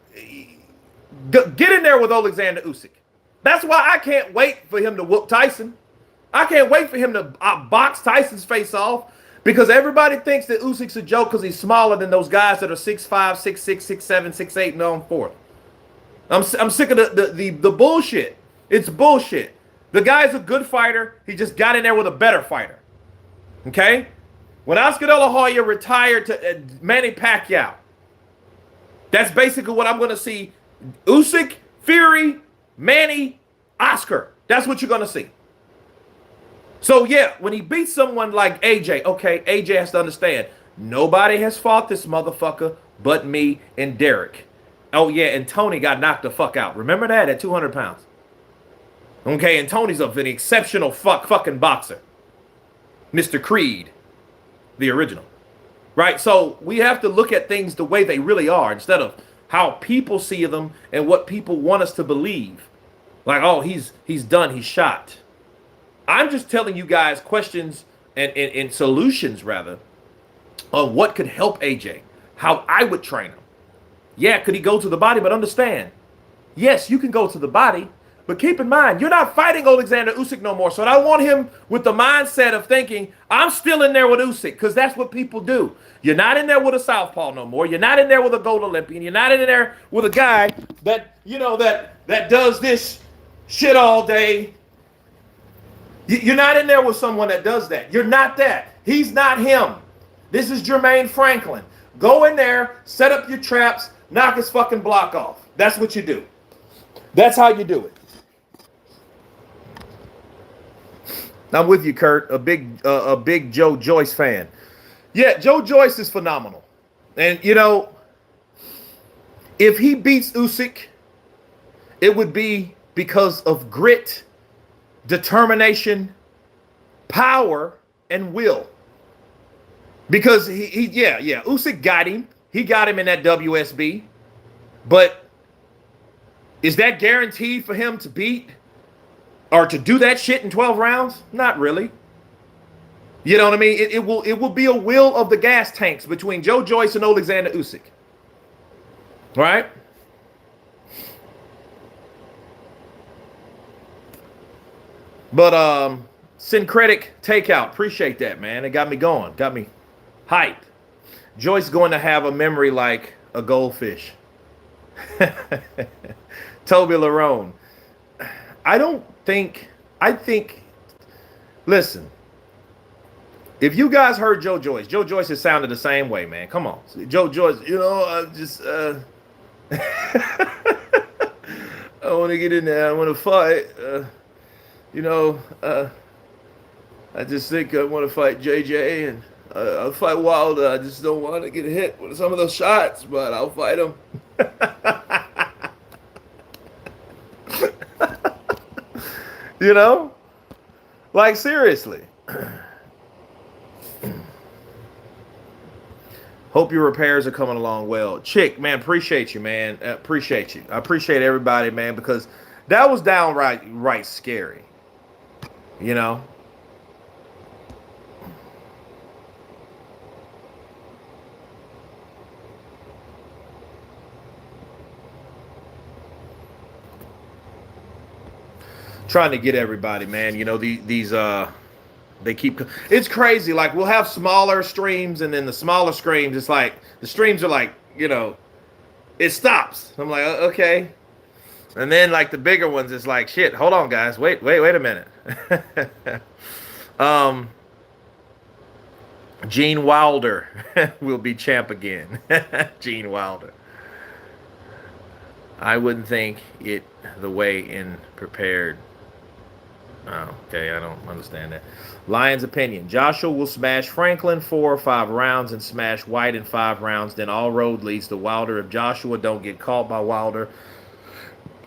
get in there with Alexander Usyk. That's why I can't wait for him to whoop Tyson. I can't wait for him to box Tyson's face off. Because everybody thinks that Usyk's a joke because he's smaller than those guys that are 6'5", 6'6", 6'7", 6'8", and on forth. I'm sick of the bullshit. It's bullshit. The guy's a good fighter. He just got in there with a better fighter. Okay? When Oscar De La Hoya retired to Manny Pacquiao, that's basically what I'm going to see. Usyk, Fury, Manny, Oscar. That's what you're going to see. So, yeah, when he beats someone like AJ, okay, AJ has to understand, nobody has fought this motherfucker but me and Derek. Oh, yeah, and Tony got knocked the fuck out. Remember that at 200 pounds? Okay, and Tony's an exceptional fucking boxer. Mr. Creed, the original. Right? So we have to look at things the way they really are instead of how people see them and what people want us to believe. Like, oh, he's done, he's shot. I'm just telling you guys questions and solutions, rather, on what could help AJ, how I would train him. Yeah, could he go to the body? But understand, yes, you can go to the body, but keep in mind, you're not fighting Alexander Usyk no more. So I want him with the mindset of thinking, I'm still in there with Usyk, because that's what people do. You're not in there with a southpaw no more. You're not in there with a gold Olympian. You're not in there with a guy that, you know, that does this shit all day. You're not in there with someone that does that. You're not that. He's not him. This is Jermaine Franklin. Go in there, set up your traps, knock his fucking block off. That's what you do. That's how you do it. I'm with you, Kurt, a big Joe Joyce fan. Yeah, Joe Joyce is phenomenal. And, you know, if he beats Usyk, it would be because of grit, determination, power, and will. Because Usyk got him. He got him in that WSB. But is that guaranteed for him to beat or to do that shit in 12 rounds? Not really. You know what I mean? It will be a will of the gas tanks between Joe Joyce and Alexander Usyk. Right? But Syncretic Takeout, appreciate that, man. It got me going, got me hyped. Joyce going to have a memory like a goldfish. Toby Larone. I think, listen, if you guys heard Joe Joyce has sounded the same way, man. Come on. Joe Joyce, you know, I want to get in there. I want to fight. You know, I just think I want to fight JJ and I'll fight Wilder. I just don't want to get hit with some of those shots, but I'll fight him. You know? Like, seriously. Hope your repairs are coming along well. Chick, man, appreciate you, man. Appreciate you. I appreciate everybody, man, because that was downright scary. You know? Trying to get everybody, man. You know, these they keep, it's crazy. Like, we'll have smaller streams, and then the smaller streams, it's like the streams are like, you know, it stops. I'm like, okay. And then like the bigger ones, it's like, shit, hold on, guys. Wait a minute. Gene Wilder will be champ again. Gene Wilder. I wouldn't think it the way in prepared. Oh, okay, I don't understand that. Lion's opinion. Joshua will smash Franklin 4 or 5 rounds and smash White in 5 rounds. Then all road leads to Wilder. If Joshua don't get caught by Wilder,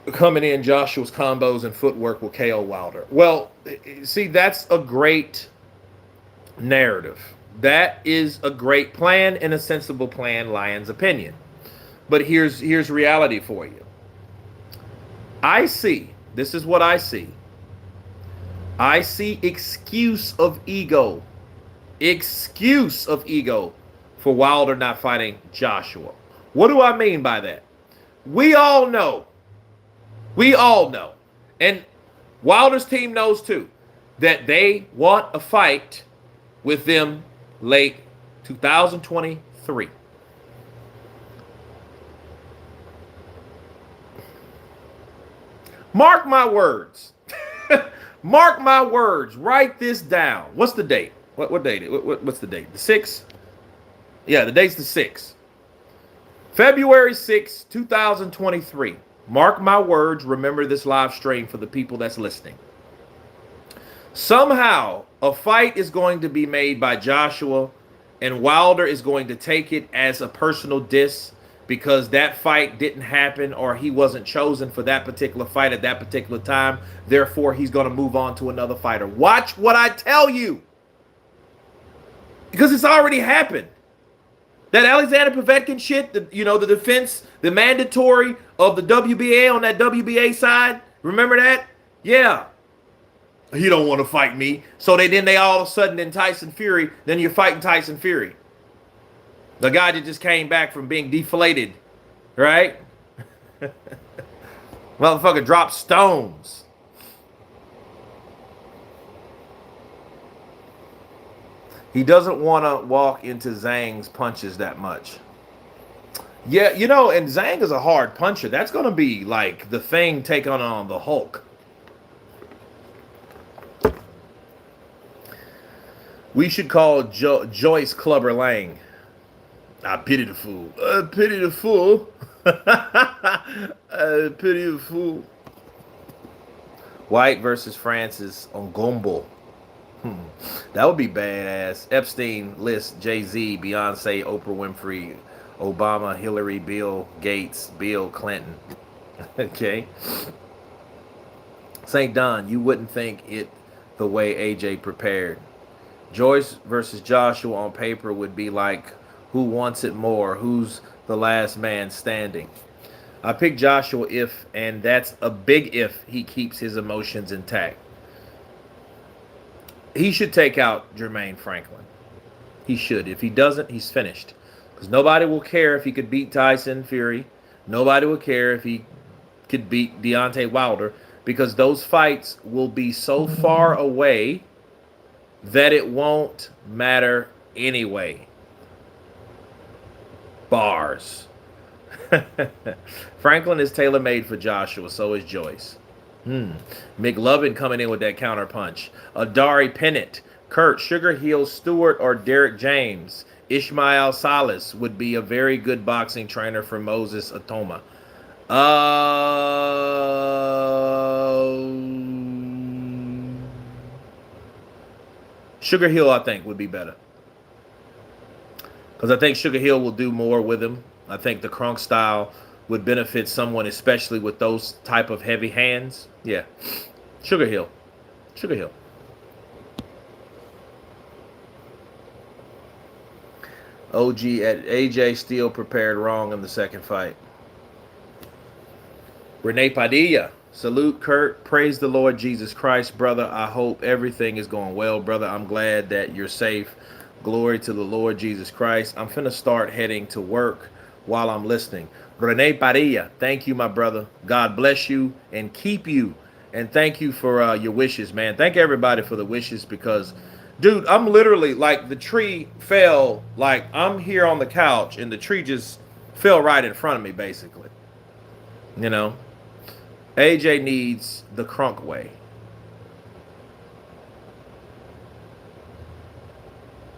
coming in, Joshua's combos and footwork will KO Wilder. Well, see, that's a great narrative. That is a great plan and a sensible plan, Lion's opinion. But here's reality for you. This is what I see. I see excuse of ego for Wilder not fighting Joshua. What do I mean by that? We all know, and Wilder's team knows too, that they want a fight with them late 2023. Mark my words. Mark my words. Write this down. What's the date? What date? What's the date? The 6th? Yeah, the date's the 6th. February 6th, 2023. Mark my words. Remember this live stream for the people that's listening. Somehow, a fight is going to be made by Joshua, and Wilder is going to take it as a personal diss because that fight didn't happen or he wasn't chosen for that particular fight at that particular time. Therefore, he's going to move on to another fighter. Watch what I tell you. Because it's already happened. That Alexander Povetkin shit, the defense, the mandatory of the WBA on that WBA side. Remember that? Yeah. He don't want to fight me. So they all of a sudden in Tyson Fury, then you're fighting Tyson Fury. The guy that just came back from being deflated, right? Motherfucker dropped stones. He doesn't want to walk into Zhang's punches that much. Yeah, and Zhang is a hard puncher. That's going to be like the thing taking on the Hulk. We should call Joyce Clubber Lang. I pity the fool. I pity the fool. I pity the fool. White versus Francis on Gombo. That would be badass. Epstein lists Jay-Z, Beyonce, Oprah Winfrey, Obama, Hillary, Bill Gates, Bill Clinton. Okay. St. Don, you wouldn't think it the way AJ prepared. Joyce versus Joshua on paper would be like who wants it more, who's the last man standing. I picked Joshua if, and that's a big if, he keeps his emotions intact. He should take out Jermaine Franklin. He should. If he doesn't, he's finished. Because nobody will care if he could beat Tyson Fury. Nobody will care if he could beat Deontay Wilder. Because those fights will be so far away that it won't matter anyway. Bars. Franklin is tailor-made for Joshua, so is Joyce. McLovin coming in with that counter punch. Adari Pennant, Kurt, Sugar Hill Stewart, or Derek James. Ishmael Salas would be a very good boxing trainer for Moses Atoma. Sugar Hill, I think, would be better. Because I think Sugar Hill will do more with him. I think the Crunk style would benefit someone, especially with those type of heavy hands. Yeah. Sugar Hill. Sugar Hill. OG at AJ still prepared wrong in the second fight. Renee Padilla. Salute, Kurt. Praise the Lord Jesus Christ, brother. I hope everything is going well, brother. I'm glad that you're safe. Glory to the Lord Jesus Christ. I'm finna start heading to work while I'm listening. Renee Padilla, thank you, my brother. God bless you and keep you. And thank you for your wishes, man. Thank everybody for the wishes because, dude, I'm literally, like, the tree fell, like, I'm here on the couch and the tree just fell right in front of me, basically. You know? AJ needs the Crunk way.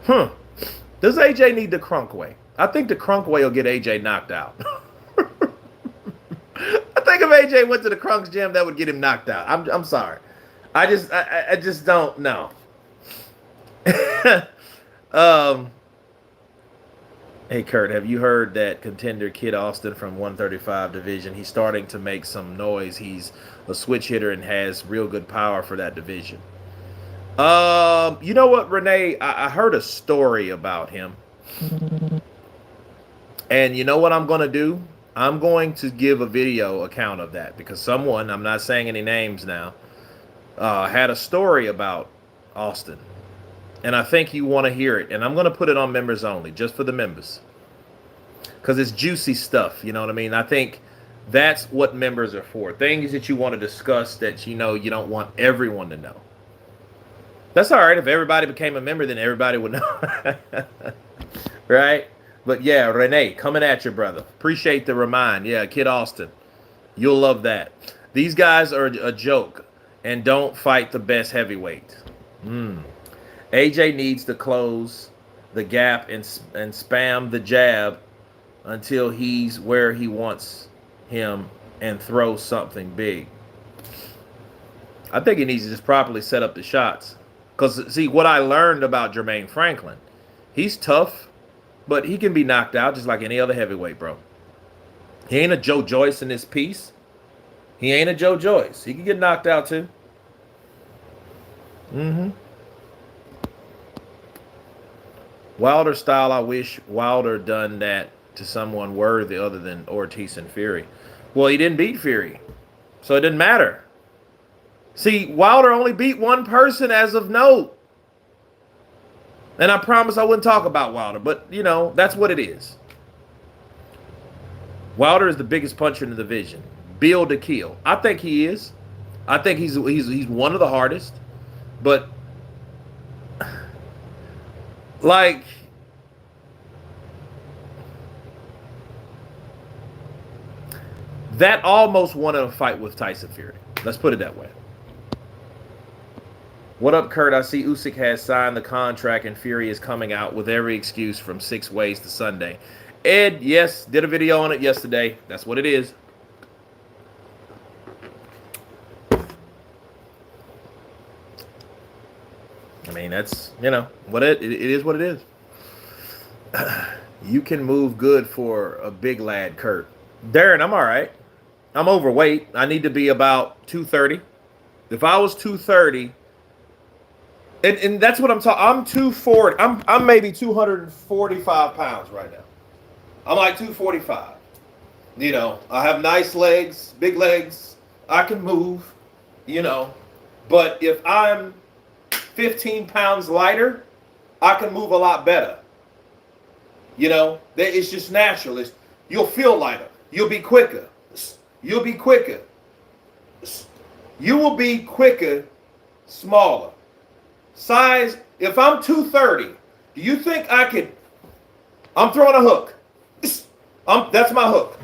Does AJ need the Crunk way? I think the Crunk way will get AJ knocked out. I think if AJ went to the Crunk's gym, that would get him knocked out. I'm sorry. I just don't know. Hey, Kurt, have you heard that contender Kid Austin from 135 division? He's starting to make some noise. He's a switch hitter and has real good power for that division. You know what, Renee? I heard a story about him. And you know what I'm going to do? I'm going to give a video account of that because someone, I'm not saying any names now, had a story about Austin. And I think you want to hear it. And I'm going to put it on members only, just for the members. Because it's juicy stuff, you know what I mean? I think that's what members are for. Things that you want to discuss that you know you don't want everyone to know. That's all right. If everybody became a member, then everybody would know. Right? But yeah, Renee, coming at you, brother. Appreciate the remind. Yeah, Kid Austin. You'll love that. These guys are a joke and don't fight the best heavyweight. AJ needs to close the gap and spam the jab until he's where he wants him and throw something big. I think he needs to just properly set up the shots. Because, see, what I learned about Jermaine Franklin, he's tough, but he can be knocked out just like any other heavyweight, bro. He ain't a Joe Joyce in this piece. He ain't a Joe Joyce. He can get knocked out, too. Wilder style, I wish Wilder done that to someone worthy other than Ortiz and Fury. Well, he didn't beat Fury, so it didn't matter. See, Wilder only beat one person as of note. And I promise I wouldn't talk about Wilder, but, you know, that's what it is. Wilder is the biggest puncher in the division. Build to kill. I think he is. I think he's one of the hardest. But, like, that almost won a fight with Tyson Fury. Let's put it that way. What up, Kurt? I see Usyk has signed the contract and Fury is coming out with every excuse from 6 ways to Sunday. Ed, yes, did a video on it yesterday. That's what it is. I mean, mean, that's, what it is what it is. You can move good for a big lad, Kurt. Darren, I'm all right. I'm overweight. I need to be about 230. If I was 230, and that's what I'm talking. I'm 240. I'm maybe 245 pounds right now. I'm like 245. I have nice legs, big legs. I can move, But if I'm 15 pounds lighter, I can move a lot better. It's just natural. You'll feel lighter. You'll be quicker. You'll be quicker. You will be quicker, smaller. Size, if I'm 230, do you think I could, I'm throwing a hook. That's my hook.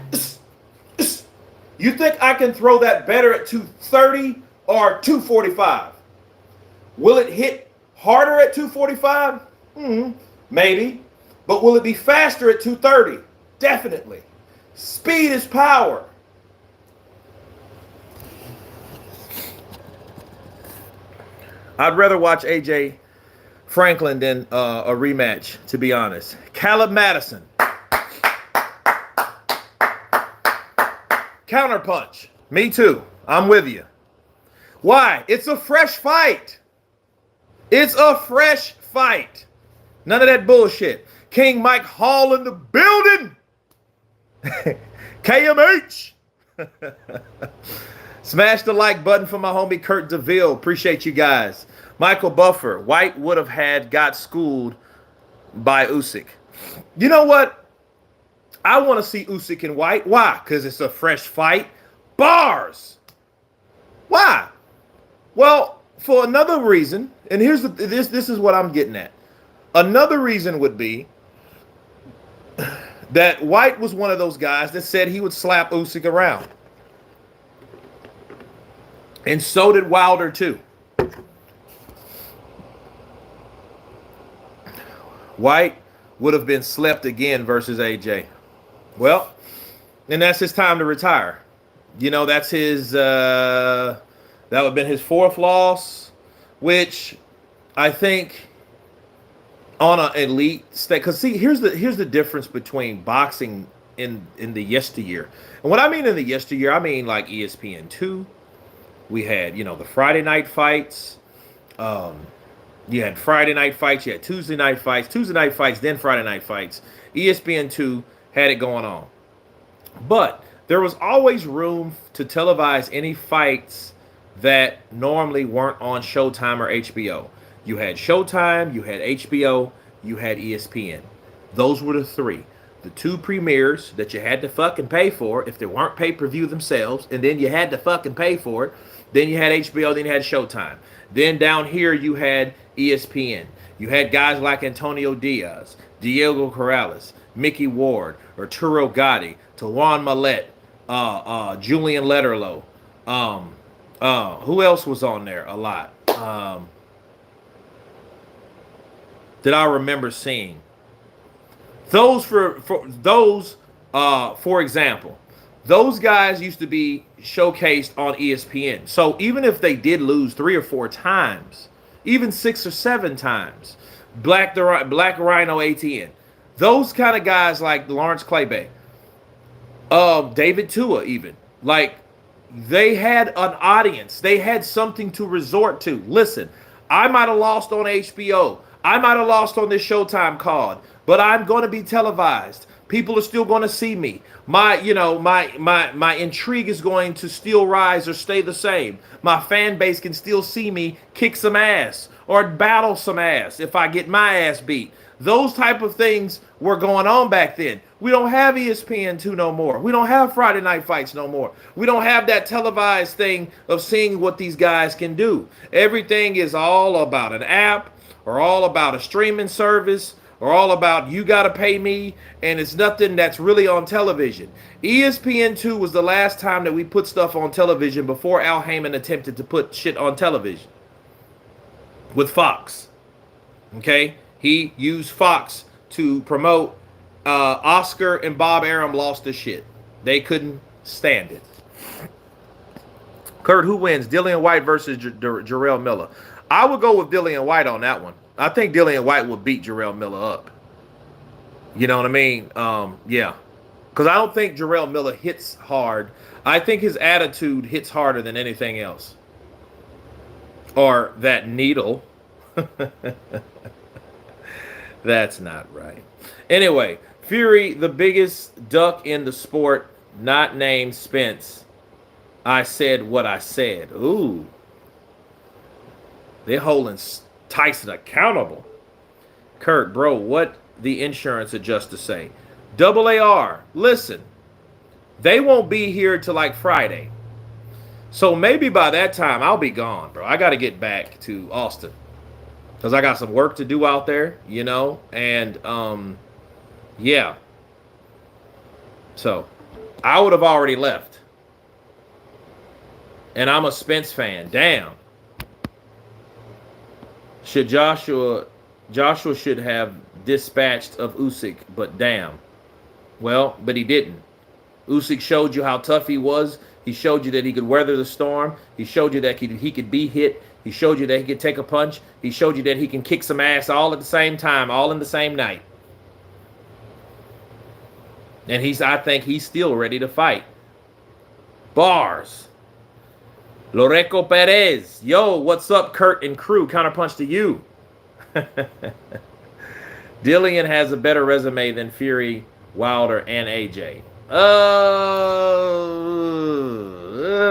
You think I can throw that better at 230 or 245? Will it hit harder at 245? Maybe. But will it be faster at 230? Definitely. Speed is power. I'd rather watch AJ Franklin than a rematch, to be honest. Caleb Madison. Counterpunch. Me too. I'm with you. Why? It's a fresh fight. It's a fresh fight. None of that bullshit. King Mike Hall in the building. KMH. Smash the like button for my homie Kurt DeVille. Appreciate you guys. Michael Buffer. White would have got schooled by Usyk. You know what? I want to see Usyk and White. Why? Because it's a fresh fight. Bars. Why? Well, for another reason, and here's this is what I'm getting at. Another reason would be that White was one of those guys that said he would slap Usyk around. And so did Wilder too. White would have been slept again versus AJ. Well, and that's his time to retire. That's his, that would have been his fourth loss, which I think on an elite state. Because see, here's the difference between boxing in the yesteryear. And what I mean in the yesteryear, I mean like ESPN2. We had, the Friday night fights. You had Friday night fights. You had Tuesday night fights. Tuesday night fights, then Friday night fights. ESPN2 had it going on. But there was always room to televise any fights that normally weren't on Showtime or HBO. You had Showtime, you had HBO, you had ESPN. Those were the three. The two premieres that you had to fucking pay for if they weren't pay-per-view themselves, and then you had to fucking pay for it. Then you had HBO, then you had Showtime. Then down here you had ESPN. You had guys like Antonio Diaz, Diego Corrales, Mickey Ward, Arturo Gotti, Tawan Millett, Julian Letterlow. Who else was on there a lot? That I remember seeing. Those for example, those guys used to be showcased on ESPN. So even if they did lose 3 or 4 times, even 6 or 7 times, Black Rhino ATN, those kind of guys like Lawrence Claybay, David Tua even, like they had an audience. They had something to resort to. Listen, I might have lost on HBO. I might have lost on this Showtime card, but I'm going to be televised. People are still going to see me. My intrigue is going to still rise or stay the same. My fan base can still see me kick some ass or battle some ass if I get my ass beat. Those type of things were going on back then. We don't have ESPN2 no more. We don't have Friday night fights no more. We don't have that televised thing of seeing what these guys can do. Everything is all about an app or all about a streaming service or all about you got to pay me, and it's nothing that's really on television. ESPN2 was the last time that we put stuff on television before Al Heyman attempted to put shit on television with Fox. Okay? He used Fox to promote. Oscar and Bob Arum lost the shit. They couldn't stand it. Kurt, who wins? Dillian White versus Jarrell Miller. I would go with Dillian White on that one. I think Dillian White will beat Jarrell Miller up. You know what I mean? Yeah. Because I don't think Jarrell Miller hits hard. I think his attitude hits harder than anything else. Or that needle. That's not right. Anyway, Fury, the biggest duck in the sport, not named Spence. I said what I said. Ooh. They're holding Tyson accountable. Kurt, bro, what the insurance adjuster say? AAR, listen, they won't be here till like Friday. So maybe by that time I'll be gone, bro. I got to get back to Austin because I got some work to do out there, you know, and yeah. So I would have already left. And I'm a Spence fan. Damn. Should Joshua should have dispatched of Usyk, but damn. Well, but he didn't. Usyk showed you how tough he was. He showed you that he could weather the storm. He showed you that he could be hit. He showed you that he could take a punch. He showed you that he can kick some ass all at the same time, all in the same night. And I think he's still ready to fight. Bars. Loreco Perez. Yo, what's up, Kurt and crew? Counterpunch to you. Dillian has a better resume than Fury, Wilder, and AJ. I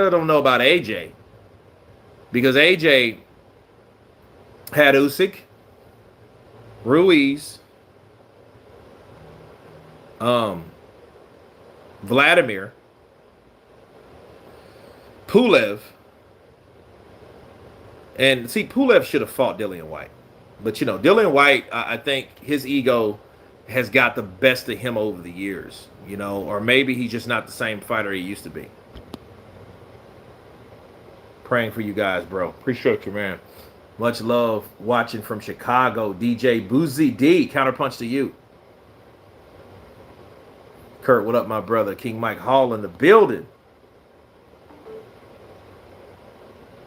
don't know about AJ. Because AJ had Usyk, Ruiz, Vladimir, Pulev. And see, Pulev should have fought Dillian White. But, you know, Dillian White, I think his ego has got the best of him over the years, you know, or maybe he's just not the same fighter he used to be. Praying for you guys, bro. Appreciate you, man. Much love watching from Chicago. DJ Boozy D. Counterpunch to you. Kurt, what up, my brother? King Mike Hall in the building.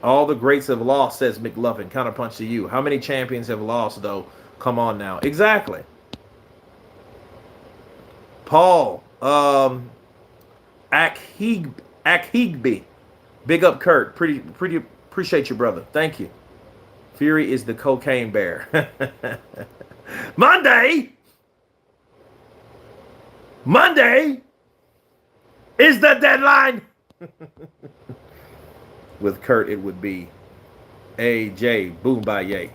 All the greats have lost, says McLovin. Counterpunch to you. How many champions have lost, though? Come on now. Exactly. Paul. Akhigby. Big up, Kurt. Pretty appreciate you, brother. Thank you. Fury is the cocaine bear. Monday is the deadline. With Kurt, it would be AJ Boombaye.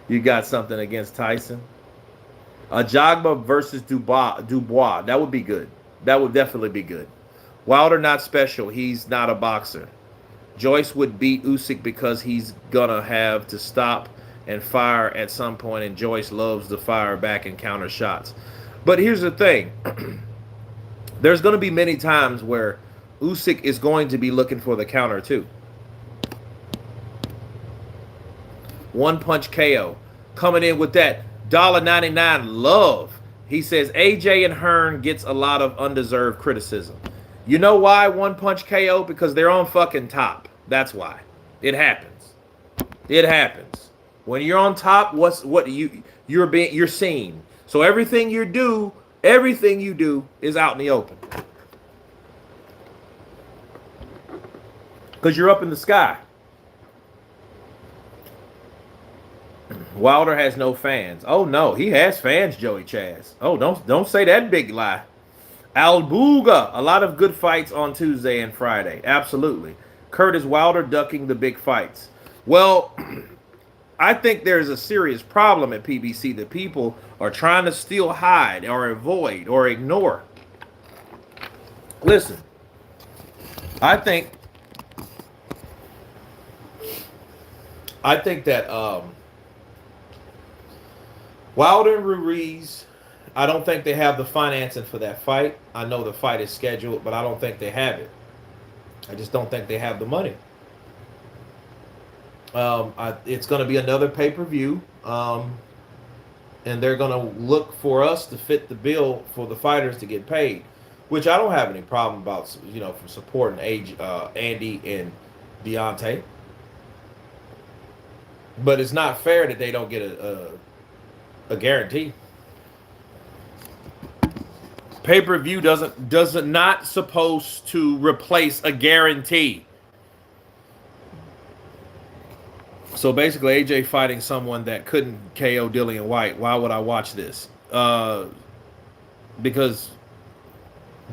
You got something against Tyson? Ajagba versus Dubois. That would be good. That would definitely be good. Wilder not special. He's not a boxer. Joyce would beat Usyk because he's gonna have to stop and fire at some point, and Joyce loves to fire back and counter shots. But here's the thing. There's gonna be many times where Usyk is going to be looking for the counter too. One punch KO. Coming in with that $1.99 love. He says AJ and Hearn gets a lot of undeserved criticism. You know why one punch KO? Because they're on fucking top. That's why. It happens. It happens. When you're on top, you're seen. So everything you do is out in the open. Because you're up in the sky. Wilder has no fans. Oh no, he has fans, Joey Chaz. Oh, don't say that big lie. Albuga, a lot of good fights on Tuesday and Friday. Absolutely. Curtis Wilder ducking the big fights. Well, I think there's a serious problem at PBC that people are trying to still hide or avoid or ignore. Listen, I think that Wilder and Ruiz, I don't think they have the financing for that fight. I know the fight is scheduled, but I don't think they have it. I just don't think they have the money. It's going to be another pay-per-view, and they're going to look for us to fit the bill for the fighters to get paid, which I don't have any problem about, you know, for supporting Andy and Deontay. But it's not fair that they don't get a guarantee. Pay-per-view does not supposed to replace a guarantee. So basically, AJ fighting someone that couldn't KO Dillian White. Why would I watch this? Because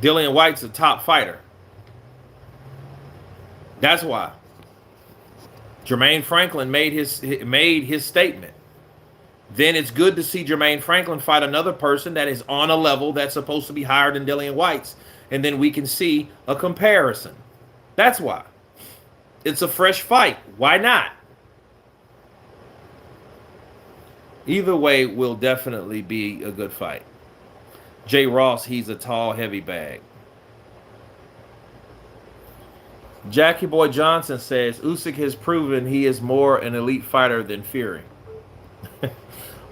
Dillian White's a top fighter. That's why. Jermaine Franklin made his statement. Then it's good to see Jermaine Franklin fight another person that is on a level that's supposed to be higher than Dillian White's, and then we can see a comparison. That's why. It's a fresh fight. Why not? Either way will definitely be a good fight. Jay Ross, he's a tall, heavy bag. Jackie Boy Johnson says, Usyk has proven he is more an elite fighter than Fury.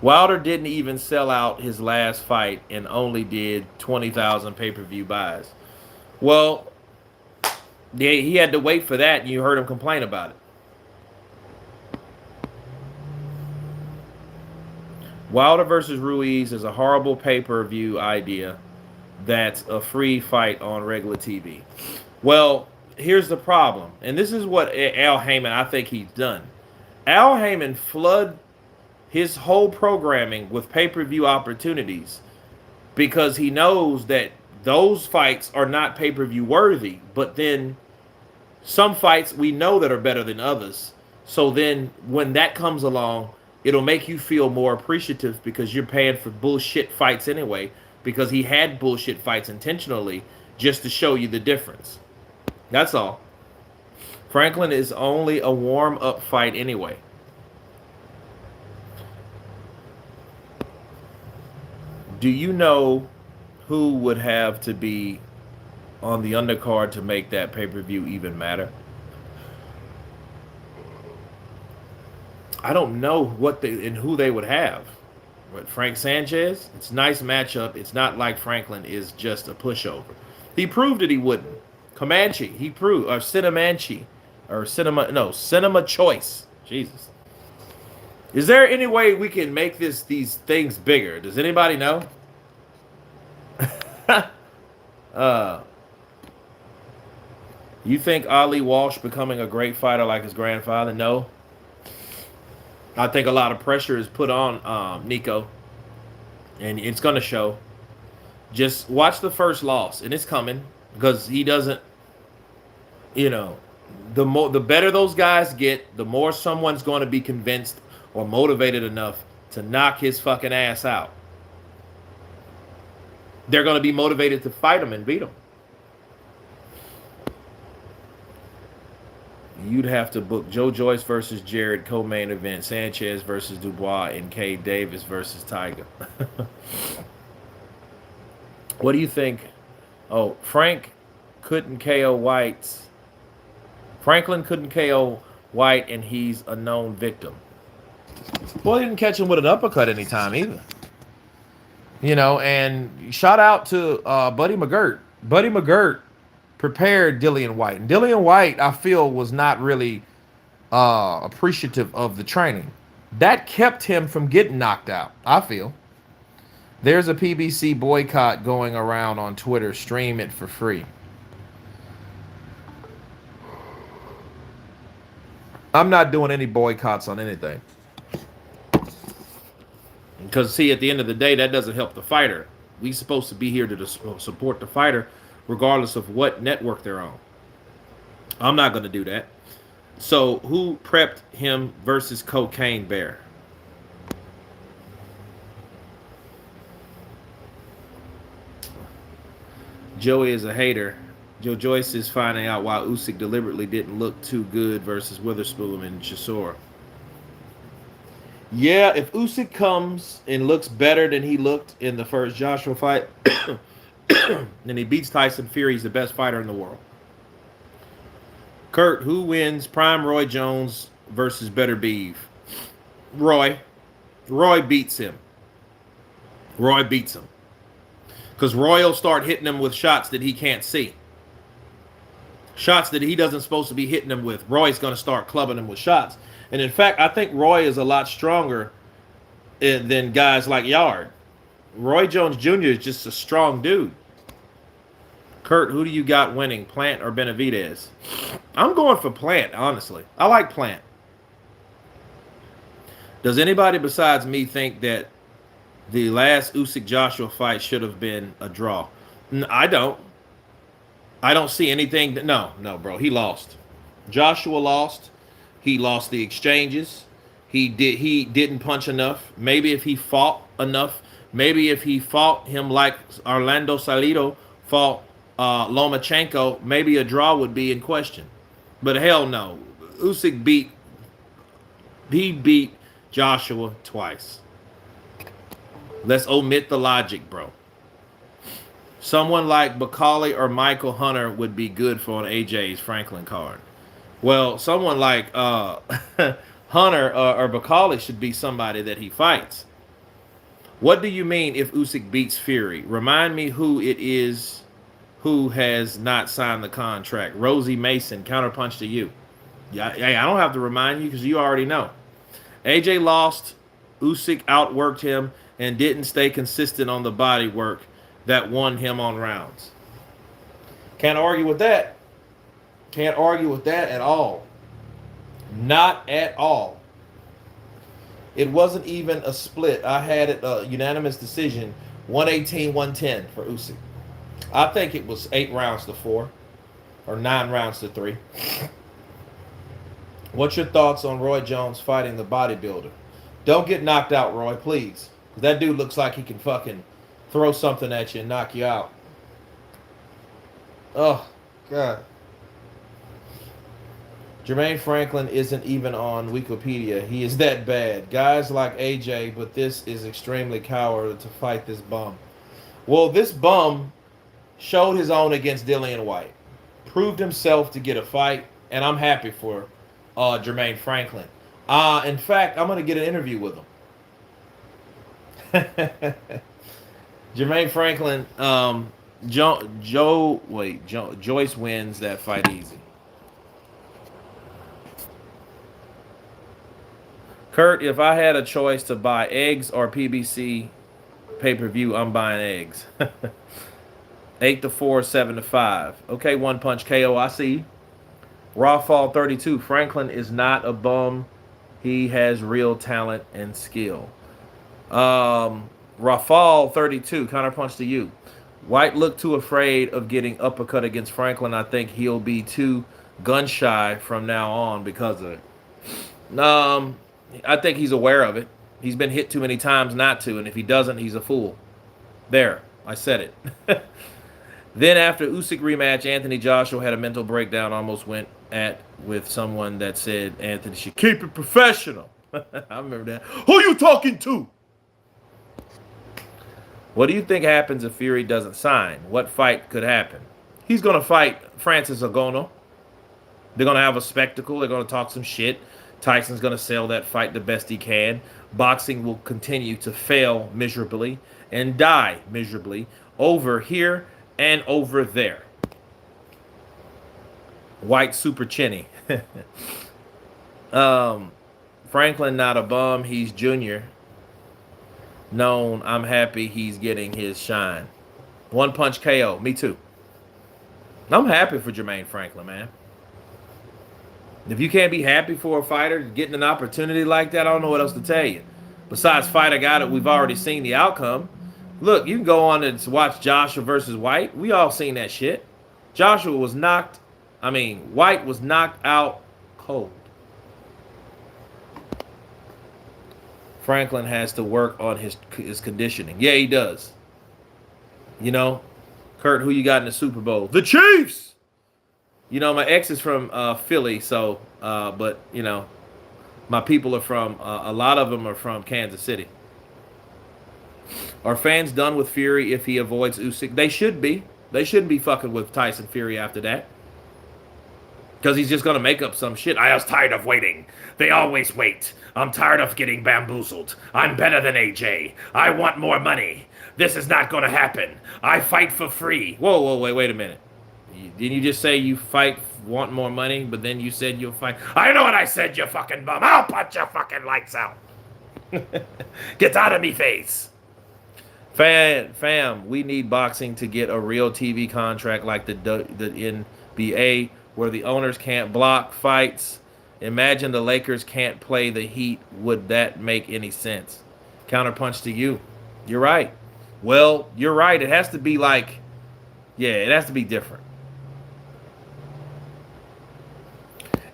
Wilder didn't even sell out his last fight and only did 20,000 pay-per-view buys. Well, he had to wait for that, and you heard him complain about it. Wilder versus Ruiz is a horrible pay-per-view idea that's a free fight on regular TV. Well, here's the problem, and this is what Al Heyman, I think he's done. Al Heyman flooded his whole programming with pay-per-view opportunities because he knows that those fights are not pay-per-view worthy, but then some fights we know that are better than others. So then when that comes along, it'll make you feel more appreciative because you're paying for bullshit fights anyway, because he had bullshit fights intentionally just to show you the difference. That's all. Franklin is only a warm-up fight anyway. Do you know who would have to be on the undercard to make that pay-per-view even matter? I don't know what they and who they would have. But Frank Sanchez, it's a nice matchup. It's not like Franklin is just a pushover. He proved that he wouldn't. Comanche, he proved, or Cinemanchi, or Cinema Choice. Jesus. Is there any way we can make these things bigger? Does anybody know? You think Ali Walsh becoming a great fighter like his grandfather? No. I think a lot of pressure is put on Nico, and it's going to show. Just watch the first loss, and it's coming because he doesn't. The better those guys get, the more someone's going to be convinced or motivated enough to knock his fucking ass out. They're going to be motivated to fight him and beat him. You'd have to book Joe Joyce versus Jared co-main event, Sanchez versus Dubois, and Cade Davis versus Tiger. What do you think? Oh, Franklin couldn't KO White, and he's a known victim. Well, he didn't catch him with an uppercut anytime either. And shout out to Buddy McGirt. Buddy McGirt prepared Dillian White. And Dillian White, I feel, was not really appreciative of the training. That kept him from getting knocked out, I feel. There's a PBC boycott going around on Twitter. Stream it for free. I'm not doing any boycotts on anything. Because, see, at the end of the day, that doesn't help the fighter. We're supposed to be here to support the fighter regardless of what network they're on. I'm not going to do that. So, who prepped him versus Cocaine Bear? Joey is a hater. Joe Joyce is finding out why Usyk deliberately didn't look too good versus Witherspoon and Chisora. Yeah, if Usyk comes and looks better than he looked in the first Joshua fight, then he beats Tyson Fury, he's the best fighter in the world. Kurt, who wins Prime Roy Jones versus Better Beef? Roy. Roy beats him. Roy beats him. Because Roy will start hitting him with shots that he can't see. Shots that he doesn't supposed to be hitting him with. Roy's going to start clubbing him with shots. And in fact, I think Roy is a lot stronger than guys like Yard. Roy Jones Jr. is just a strong dude. Kurt, who do you got winning, Plant or Benavidez? I'm going for Plant, honestly. I like Plant. Does anybody besides me think that the last Usyk Joshua fight should have been a draw? I don't. I don't see anything. No, bro. He lost. Joshua lost. He lost the exchanges. He didn't punch enough. Maybe if he fought enough, maybe if he fought him like Orlando Salido fought Lomachenko, maybe a draw would be in question. But hell no. Usyk beat Joshua twice. Let's omit the logic, bro. Someone like Bakali or Michael Hunter would be good for an AJ's Franklin card. Well, someone like Hunter or Bakali should be somebody that he fights. What do you mean if Usyk beats Fury? Remind me who it is who has not signed the contract. Rosie Mason, Counterpunch to you. Yeah, I don't have to remind you because you already know. AJ lost. Usyk outworked him and didn't stay consistent on the body work that won him on rounds. Can't argue with that. Can't argue with that at all. Not at all. It wasn't even a split. I had it a unanimous decision, 118-110 for Usyk. I think it was 8 rounds to 4 or 9 rounds to 3. What's your thoughts on Roy Jones fighting the bodybuilder? Don't get knocked out, Roy, please. That dude looks like he can fucking throw something at you and knock you out. Oh, God. Jermaine Franklin isn't even on Wikipedia. He is that bad. Guys like AJ, but this is extremely coward to fight this bum. Well, this bum showed his own against Dillian White. Proved himself to get a fight, and I'm happy for Jermaine Franklin. In fact, I'm going to get an interview with him. Jermaine Franklin, Joyce wins that fight easy. Kurt, if I had a choice to buy eggs or PBC pay-per-view, I'm buying eggs. 8-4, 7-5. Okay, one punch KO, I see. Raw Fall 32. Franklin is not a bum. He has real talent and skill. Rafal 32, counterpunch to you. White looked too afraid of getting uppercut against Franklin. I think he'll be too gun shy from now on because of it. I think he's aware of it. He's been hit too many times not to, and if he doesn't, he's a fool. There, I said it. Then after Usyk rematch, Anthony Joshua had a mental breakdown, almost went at with someone that said Anthony should keep it professional. I remember that. Who are you talking to? What do you think happens if Fury doesn't sign? What fight could happen? He's going to fight Francis Ngannou. They're going to have a spectacle. They're going to talk some shit. Tyson's going to sell that fight the best he can. Boxing will continue to fail miserably and die miserably over here and over there. White super chinny. Franklin not a bum. He's junior. Known. I'm happy he's getting his shine. One punch KO. Me too. I'm happy for Jermaine Franklin, man. If you can't be happy for a fighter getting an opportunity like that, I don't know what else to tell you. Besides fight a guy that we've already seen the outcome. Look, you can go on and watch Joshua versus White. We all seen that shit. White was knocked out cold. Franklin has to work on his conditioning. Yeah, he does. You know, Kurt, who you got in the Super Bowl? The Chiefs! You know, my ex is from Philly, so, but, you know, my people are from, a lot of them are from Kansas City. Are fans done with Fury if he avoids Usyk? They should be. They shouldn't be fucking with Tyson Fury after that. Because he's just going to make up some shit. I was tired of waiting. They always wait. I'm tired of getting bamboozled. I'm better than AJ. I want more money. This is not going to happen. I fight for free. Whoa, wait a minute. Didn't you just say you fight want more money, but then you said you'll fight? I know what I said, you fucking bum. I'll punch your fucking lights out. Get out of me face. Fam, we need boxing to get a real TV contract like the NBA, where the owners can't block fights. Imagine the Lakers can't play the Heat. Would that make any sense? Counterpunch to you. You're right. Well, you're right. It has to be like, yeah, it has to be different.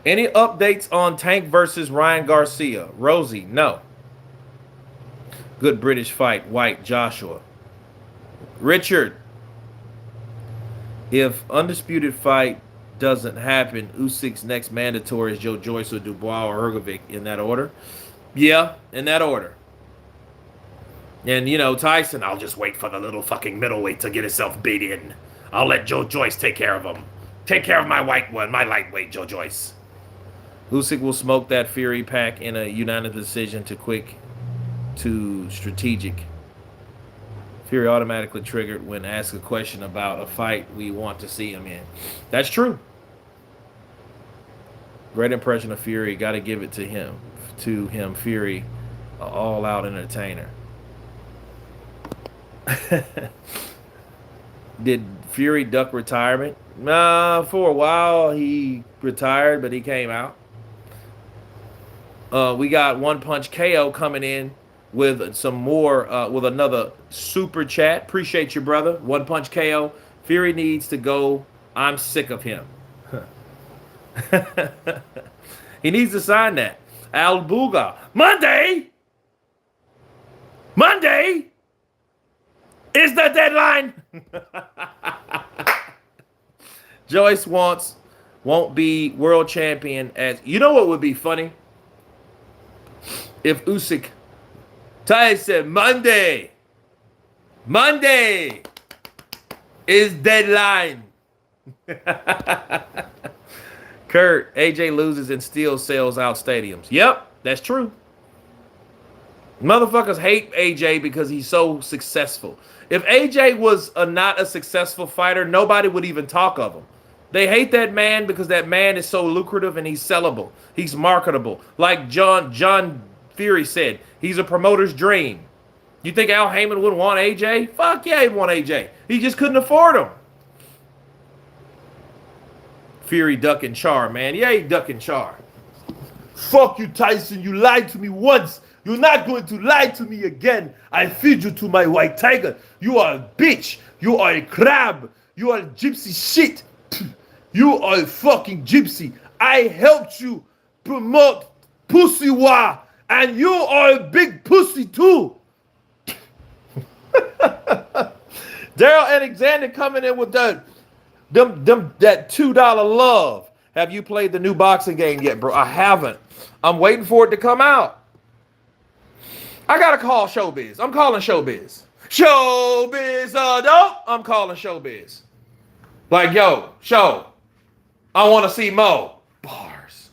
Any updates on Tank versus Ryan Garcia? Rosie, no. Good British fight, White, Joshua. Richard, if undisputed fight doesn't happen, Usyk's next mandatory is Joe Joyce or Dubois or Hrgovic, in that order. Yeah, in that order. And, you know, Tyson, I'll just wait for the little fucking middleweight to get himself beat in. I'll let Joe Joyce take care of him. Take care of my white one, my lightweight, Joe Joyce. Usyk will smoke that Fury pack in a unanimous decision to strategic. Fury automatically triggered when asked a question about a fight we want to see him in. That's true. Great impression of Fury. Got to give it to him. Fury, all-out entertainer. Did Fury duck retirement? For a while he retired, but he came out. We got One Punch KO coming in with some more, with another super chat. Appreciate you, brother. One Punch KO. Fury needs to go. I'm sick of him. He needs to sign that. Al Buga. Monday is the deadline. Joyce won't be world champion as, you know what would be funny? If Usyk, Tyson, Monday is deadline. Kurt, AJ loses and still sells out stadiums. Yep, that's true. Motherfuckers hate AJ because he's so successful. If AJ was not a successful fighter, nobody would even talk of him. They hate that man because that man is so lucrative and he's sellable. He's marketable. Like John Fury said, he's a promoter's dream. You think Al Heyman wouldn't want AJ? Fuck yeah, he'd want AJ. He just couldn't afford him. Fury ducking Char, man. Yeah, he ducking Char. Fuck you, Tyson. You lied to me once. You're not going to lie to me again. I feed you to my white tiger. You are a bitch. You are a crab. You are a gypsy shit. You are a fucking gypsy. I helped you promote Pussy Wa, and you are a big pussy too. Daryl Alexander coming in with that $2 love. Have you played the new boxing game yet, bro? I haven't. I'm waiting for it to come out. I gotta call Showbiz. I'm calling Showbiz. Showbiz, no. I'm calling Showbiz. Like, yo, show. I want to see Mo. Bars.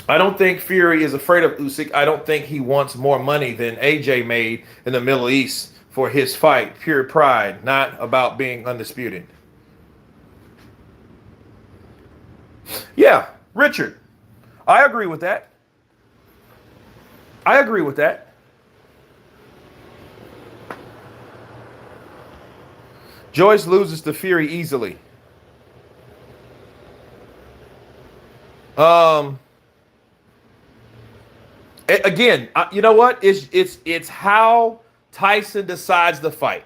I don't think Fury is afraid of Usyk. I don't think he wants more money than AJ made in the Middle East for his fight. Pure pride, not about being undisputed. Yeah, Richard. I agree with that. Joyce loses to Fury easily. Again, you know what? It's how Tyson decides the fight.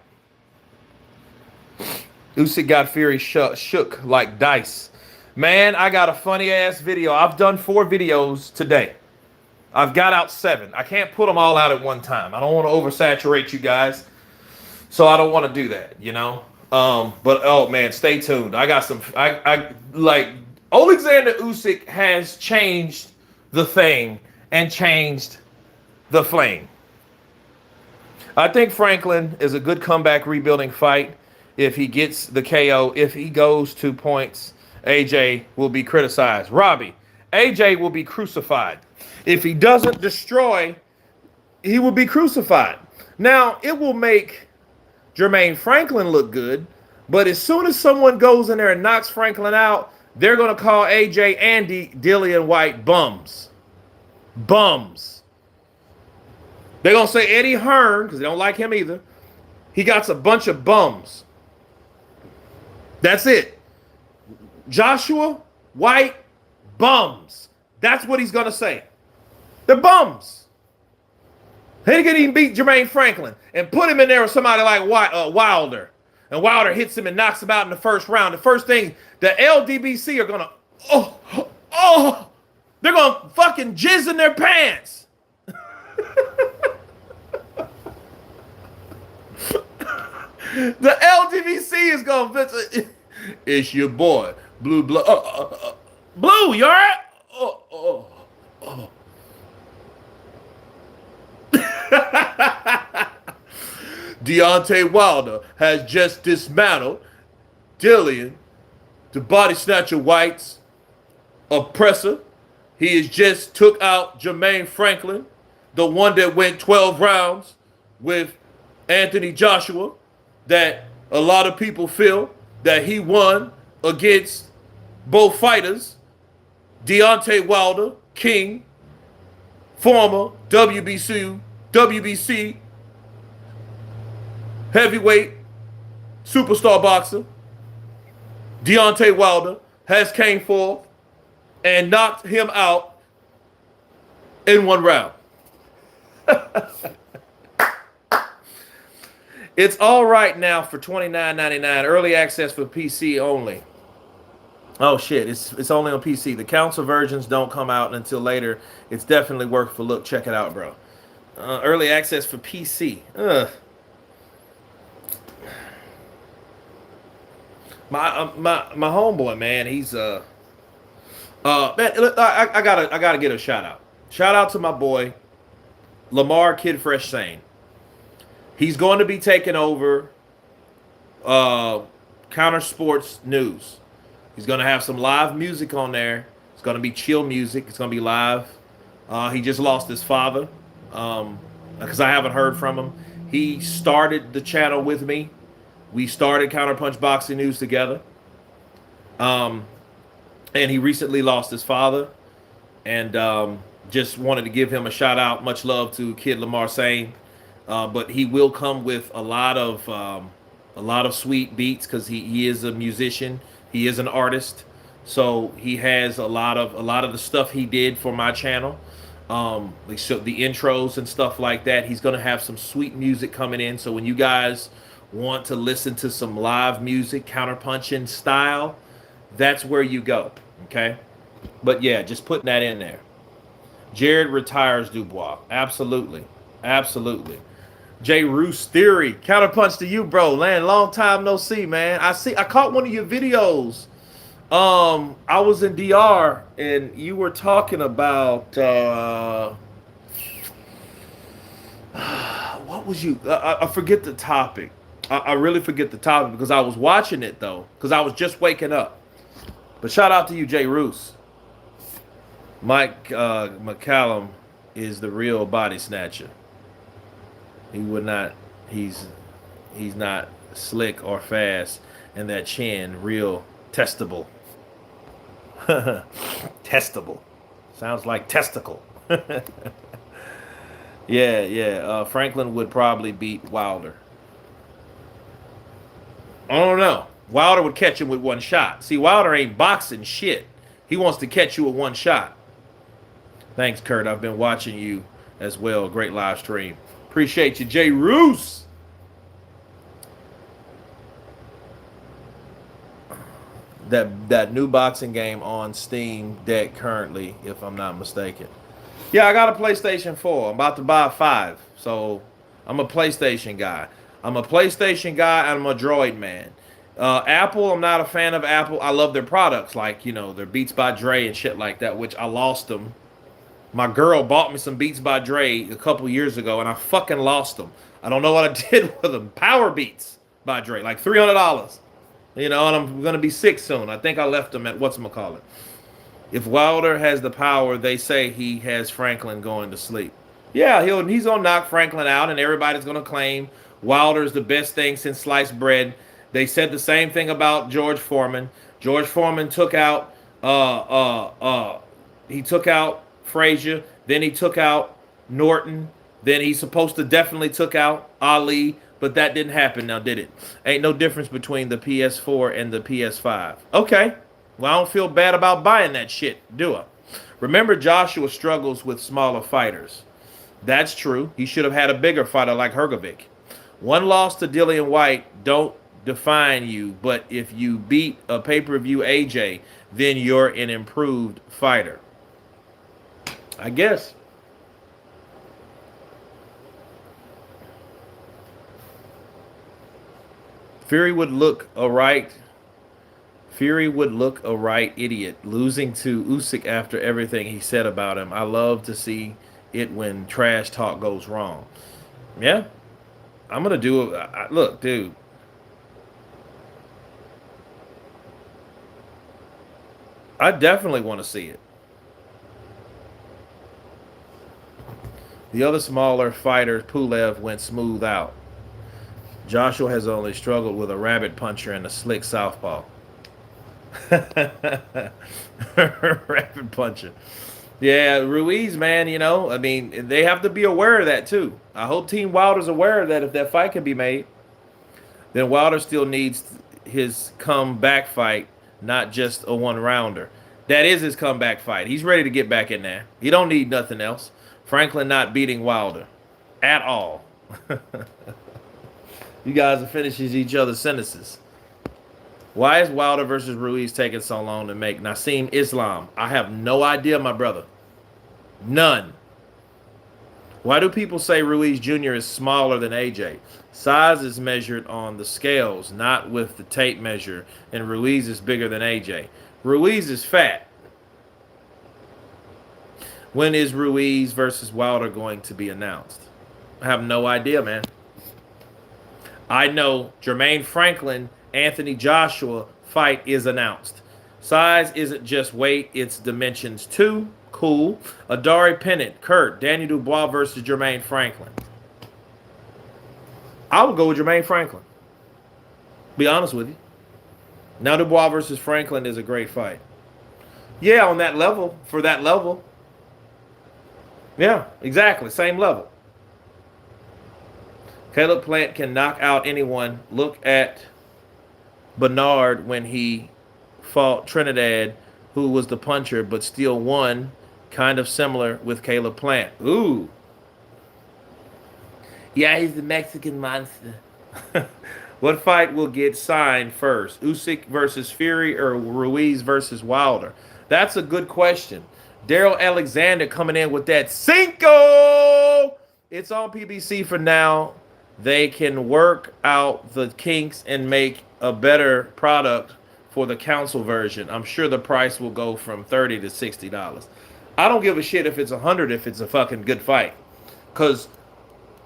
Usyk got Fury shook like dice. Man, I got a funny ass video. I've done 4 videos today. I've got out 7. I can't put them all out at one time. I don't want to oversaturate you guys. So I don't want to do that, you know? But oh man, stay tuned. I got some, I like, Alexander Usyk has changed the thing and changed the flame. I think Franklin is a good comeback rebuilding fight. If he gets the KO, if he goes 2 points, AJ will be criticized. Robbie, AJ will be crucified. If he doesn't destroy, he will be crucified. Now, it will make Jermaine Franklin look good, But as soon as someone goes in there and knocks Franklin out, they're going to call AJ, Andy, Dillian White bums. Bums. They're going to say Eddie Hearn, because they don't like him either. He got a bunch of bums. That's it. Joshua, White, bums. That's what he's going to say. They're bums. He didn't even beat Jermaine Franklin and put him in there with somebody like Wilder. And Wilder hits him and knocks him out in the first round. The first thing, the LDBC are going to, they're going to fucking jizz in their pants. The LDBC is going to, it's your boy, Blue. Blue, you all right? Deontay Wilder has just dismantled Dillian, the body snatcher White's oppressor. He has just took out Jermaine Franklin, the one that went 12 rounds with Anthony Joshua, that a lot of people feel that he won against both fighters. Deontay Wilder, King, former WBC heavyweight superstar boxer, Deontay Wilder, has came forth and knocked him out in one round. It's all right now for $29.99. Early access for PC only. Oh shit, it's only on PC. The console versions don't come out until later. It's definitely worth a look. Check it out, bro. Early access for PC. My homeboy, man, he's man, look, I gotta get a shout out. Shout out to my boy Lamar Kid Fresh Sane. He's going to be taking over Counter Sports News. He's going to have some live music on there. It's going to be chill music. It's going to be live. He just lost his father because I haven't heard from him. He started the channel with me. We started Counterpunch Boxing News together. And he recently lost his father. And just wanted to give him a shout out. Much love to Kid Lamar Sane. But he will come with a lot of sweet beats because he is a musician. He is an artist. So he has a lot of the stuff he did for my channel. Like so the intros and stuff like that. He's gonna have some sweet music coming in. So when you guys want to listen to some live music, counterpunching style, that's where you go. Okay. But yeah, just putting that in there. Jared retires Dubois. Absolutely. Absolutely. J. Roos Theory. Counterpunch to you, bro. Man, long time no see, man. I caught one of your videos. I was in DR and you were talking about what was you? I forget the topic. I really forget the topic because I was watching it though, because I was just waking up. But shout out to you, J. Roos. Mike McCallum is the real body snatcher. He would not. He's not slick or fast, and that chin real testable. Testable. Sounds like testicle. Yeah. Franklin would probably beat Wilder. I don't know. Wilder would catch him with one shot. See, Wilder ain't boxing shit. He wants to catch you with one shot. Thanks, Kurt. I've been watching you as well. Great live stream. Appreciate you, J. Roos. That new boxing game on Steam Deck currently, if I'm not mistaken. Yeah, I got a PlayStation 4. I'm about to buy a 5. So I'm a PlayStation guy. I'm a PlayStation guy and I'm a Droid man. Apple, I'm not a fan of Apple. I love their products, like, you know, their Beats by Dre and shit like that, which I lost them. My girl bought me some Beats by Dre a couple years ago, and I fucking lost them. I don't know what I did with them. Power Beats by Dre, like $300. You know, and I'm going to be sick soon. I think I left them at whatchamacallit. If Wilder has the power, they say he has Franklin going to sleep. Yeah, he's going to knock Franklin out, and everybody's going to claim Wilder's the best thing since sliced bread. They said the same thing about George Foreman. George Foreman took out he took out Frazier, then he took out Norton, then he's supposed to definitely took out Ali, but that didn't happen now, did it? Ain't no difference between the PS4 and the PS5. Okay. Well, I don't feel bad about buying that shit, do I? Remember, Joshua struggles with smaller fighters. That's true. He should have had a bigger fighter like Hergovic. One loss to Dillian White don't define you, but if you beat a pay-per-view AJ, then you're an improved fighter. I guess. Fury would look a right idiot losing to Usyk after everything he said about him. I love to see it when trash talk goes wrong. Yeah, I'm gonna do it. Look, dude. I definitely want to see it. The other smaller fighter, Pulev, went smooth out. Joshua has only struggled with a rabbit puncher and a slick southpaw. Rabbit puncher. Yeah, Ruiz, man, you know, I mean, they have to be aware of that too. I hope Team Wilder's aware of that if that fight can be made. Then Wilder still needs his comeback fight, not just a one-rounder. That is his comeback fight. He's ready to get back in there. He don't need nothing else. Franklin not beating Wilder at all. You guys are finishing each other's sentences. Why is Wilder versus Ruiz taking so long to make? Nassim Islam. I have no idea, my brother. None. Why do people say Ruiz Jr. is smaller than AJ? Size is measured on the scales, not with the tape measure, and Ruiz is bigger than AJ. Ruiz is fat. When is Ruiz versus Wilder going to be announced? I have no idea, man. I know Jermaine Franklin, Anthony Joshua fight is announced. Size isn't just weight, it's dimensions too. Cool. Adari Pennant, Kurt, Daniel Dubois versus Jermaine Franklin. I would go with Jermaine Franklin. Be honest with you. Now Dubois versus Franklin is a great fight. Yeah, on that level, for that level. Yeah, exactly. Same level. Caleb Plant can knock out anyone. Look at Bernard when he fought Trinidad, who was the puncher, but still won. Kind of similar with Caleb Plant. Ooh. Yeah, he's the Mexican monster. What fight will get signed first? Usyk versus Fury or Ruiz versus Wilder? That's a good question. Daryl Alexander coming in with that Cinco. It's on PBC for now. They can work out the kinks and make a better product for the council version. I'm sure the price will go from $30 to $60. I don't give a shit if it's $100 if it's a fucking good fight. Because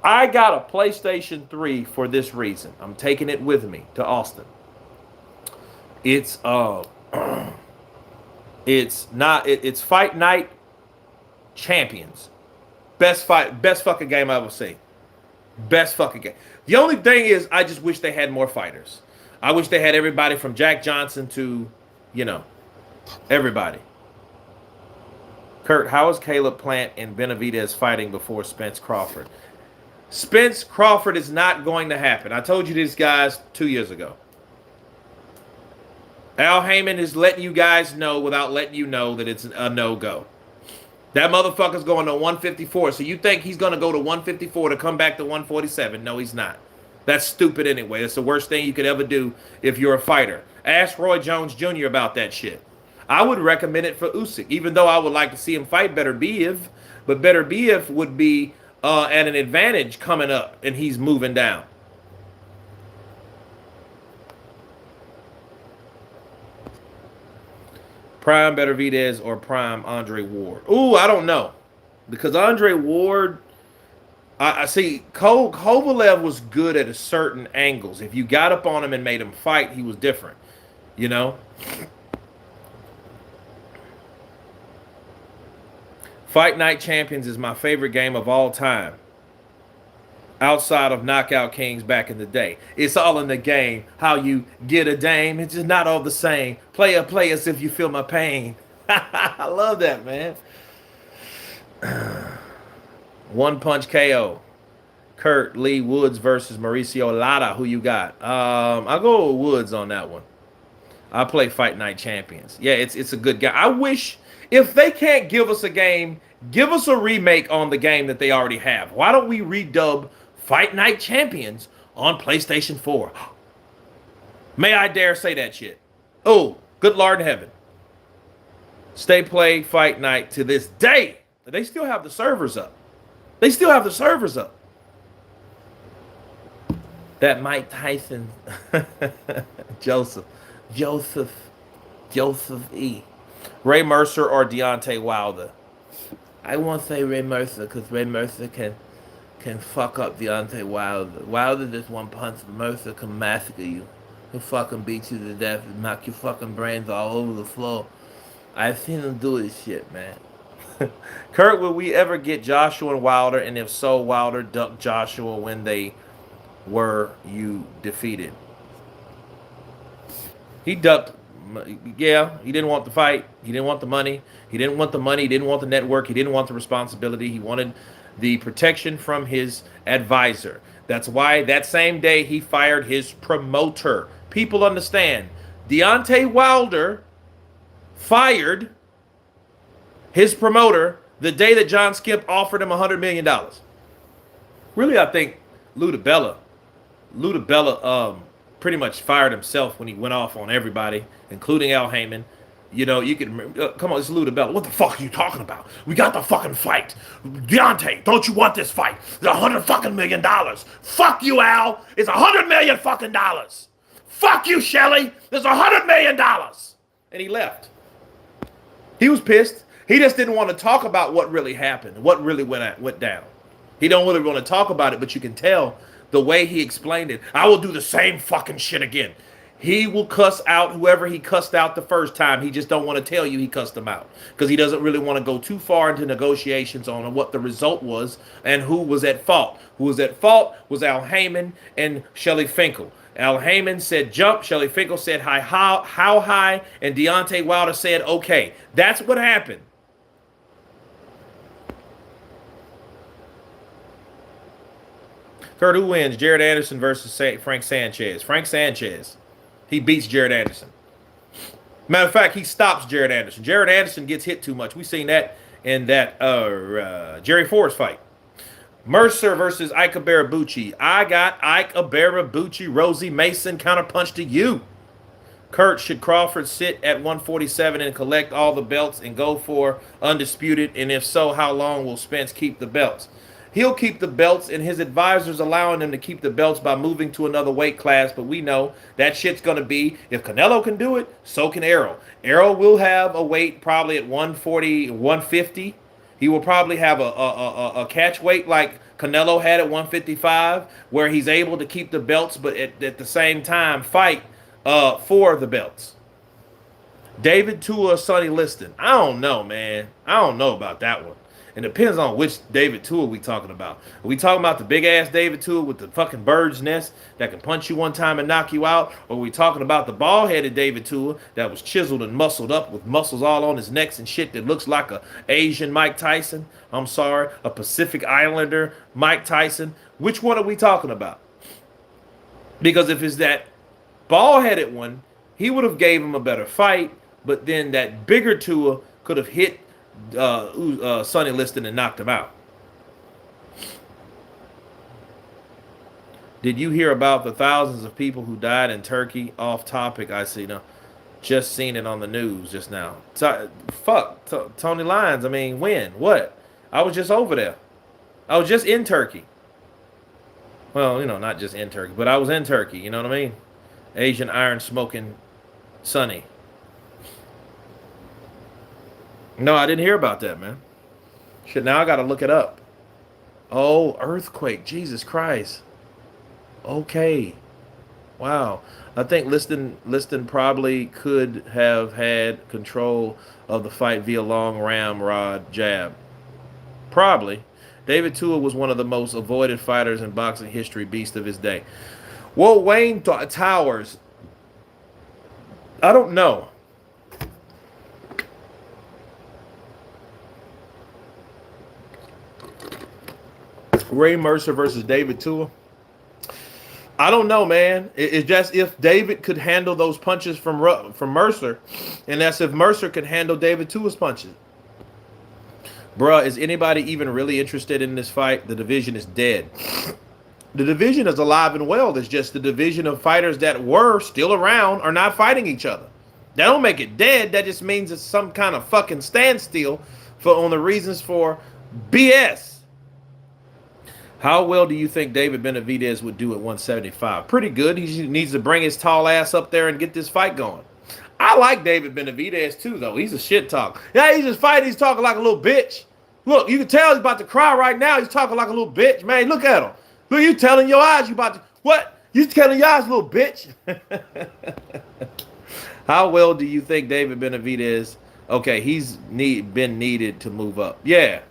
I got a PlayStation 3 for this reason. I'm taking it with me to Austin. It's Fight Night Champions. Best fucking game I've ever seen. Best fucking game. The only thing is, I just wish they had more fighters. I wish they had everybody from Jack Johnson to, you know, everybody. Kurt, how is Caleb Plant and Benavidez fighting before Spence Crawford? Spence Crawford is not going to happen. I told you this, guys, 2 years ago. Al Heyman is letting you guys know without letting you know that it's a no-go. That motherfucker's going to 154. So you think he's going to go to 154 to come back to 147? No, he's not. That's stupid anyway. That's the worst thing you could ever do if you're a fighter. Ask Roy Jones Jr. about that shit. I would recommend it for Usyk, even though I would like to see him fight Beterbiev. But Beterbiev would be at an advantage coming up, and he's moving down. Prime Benavidez or prime Andre Ward? Ooh, I don't know. Because Andre Ward, I see Kovalev was good at a certain angles. If you got up on him and made him fight, he was different. You know? Fight Night Champions is my favorite game of all time. outside of Knockout Kings back in the day. It's all in the game. How you get a dame, it's just not all the same. Play as if you feel my pain. I love that, man. One punch KO. Kurt Lee Woods versus Mauricio Lara. Who you got? I'll go with Woods on that one. I play Fight Night Champions. Yeah, it's a good game. I wish if they can't give us a game, give us a remake on the game that they already have. Why don't we redub Fight Night Champions on PlayStation 4? May I dare say that shit? Oh, good Lord in heaven. Stay Play Fight Night to this day. They still have the servers up. They still have the servers up. That Mike Tyson, Joseph E. Ray Mercer or Deontay Wilder? I won't say Ray Mercer because Ray Mercer can fuck up Deontay Wilder. Wilder just one punch, Mercer can massacre you. He'll fucking beat you to death and knock your fucking brains all over the floor. I've seen him do his shit, man. Kurt, will we ever get Joshua and Wilder? And if so, Wilder ducked Joshua when they were you defeated? He ducked. Yeah, he didn't want the fight. He didn't want the money. He didn't want the money. He didn't want the network. He didn't want the responsibility. He wanted the protection from his advisor. That's why that same day he fired his promoter. People understand. Deontay Wilder fired his promoter the day that John Skip offered him $100 million. Really, I think Lou DiBella pretty much fired himself when he went off on everybody, including Al Heyman. You know, you can come on, it's Lou DiBella. What the fuck are you talking about? We got the fucking fight. Deontay, don't you want this fight? It's $100 million. Fuck you, Al. It's $100 million fucking dollars. Fuck you, Shelley. There's $100 million. And he left. He was pissed. He just didn't want to talk about what really happened, what really went down. He don't really want to talk about it, but you can tell the way he explained it. I will do the same fucking shit again. He will cuss out whoever he cussed out the first time. He just don't want to tell you he cussed them out because he doesn't really want to go too far into negotiations on what the result was and who was at fault. Who was at fault was Al Heyman and Shelley Finkel. Al Heyman said jump. Shelley Finkel said how high, and Deontay Wilder said okay. That's what happened. Kurt, who wins? Jared Anderson versus Frank Sanchez. Frank Sanchez. He beats Jared Anderson. Matter of fact, he stops Jared Anderson. Jared Anderson gets hit too much. We've seen that in that Jerry Forrest fight. Mercer versus Ike Barabucci. I got Ike Barabucci. Rosie Mason counterpunch to you. Kurt, should Crawford sit at 147 and collect all the belts and go for undisputed? And if so, how long will Spence keep the belts? He'll keep the belts, and his advisors allowing him to keep the belts by moving to another weight class. But we know that shit's going to be, if Canelo can do it, so can Errol. Errol will have a weight probably at 140, 150. He will probably have a catch weight like Canelo had at 155, where he's able to keep the belts, but at the same time fight for the belts. David Tua, Sonny Liston. I don't know, man. I don't know about that one. It depends on which David Tua we talking about. Are we talking about the big-ass David Tua with the fucking bird's nest that can punch you one time and knock you out? Or are we talking about the bald-headed David Tua that was chiseled and muscled up with muscles all on his necks and shit that looks like a Asian Mike Tyson? I'm sorry, a Pacific Islander Mike Tyson. Which one are we talking about? Because if it's that bald-headed one, he would have gave him a better fight, but then that bigger Tua could have hit Sonny Liston and knocked him out. Did you hear about the thousands of people who died in Turkey? Off topic, I see. No, just seen it on the news just now. Tony Lyons. I mean, when? What? I was just over there. I was just in Turkey. Well, you know, not just in Turkey, but I was in Turkey. You know what I mean? Asian iron smoking Sonny. No, I didn't hear about that, man. Shit, now I got to look it up. Oh, earthquake. Jesus Christ. Okay. Wow. I think Liston probably could have had control of the fight via long ramrod jab. Probably. David Tua was one of the most avoided fighters in boxing history, beast of his day. Well, Wayne Towers, I don't know. Ray Mercer versus David Tua. I don't know, man. It's just if David could handle those punches from Mercer, and that's if Mercer could handle David Tua's punches. Bruh, is anybody even really interested in this fight? The division is dead. The division is alive and well. It's just the division of fighters that were still around are not fighting each other. That don't make it dead. That just means it's some kind of fucking standstill on the reasons for BS. How well do you think David Benavidez would do at 175? Pretty good. He needs to bring his tall ass up there and get this fight going. I like David Benavidez too, though. He's a shit talk. Yeah, he's just fighting. He's talking like a little bitch. Look, you can tell he's about to cry right now. He's talking like a little bitch. Man, look at him. Look, you telling your eyes you about to... What? You telling your eyes, little bitch? How well do you think David Benavidez... Okay, he's been needed to move up. Yeah.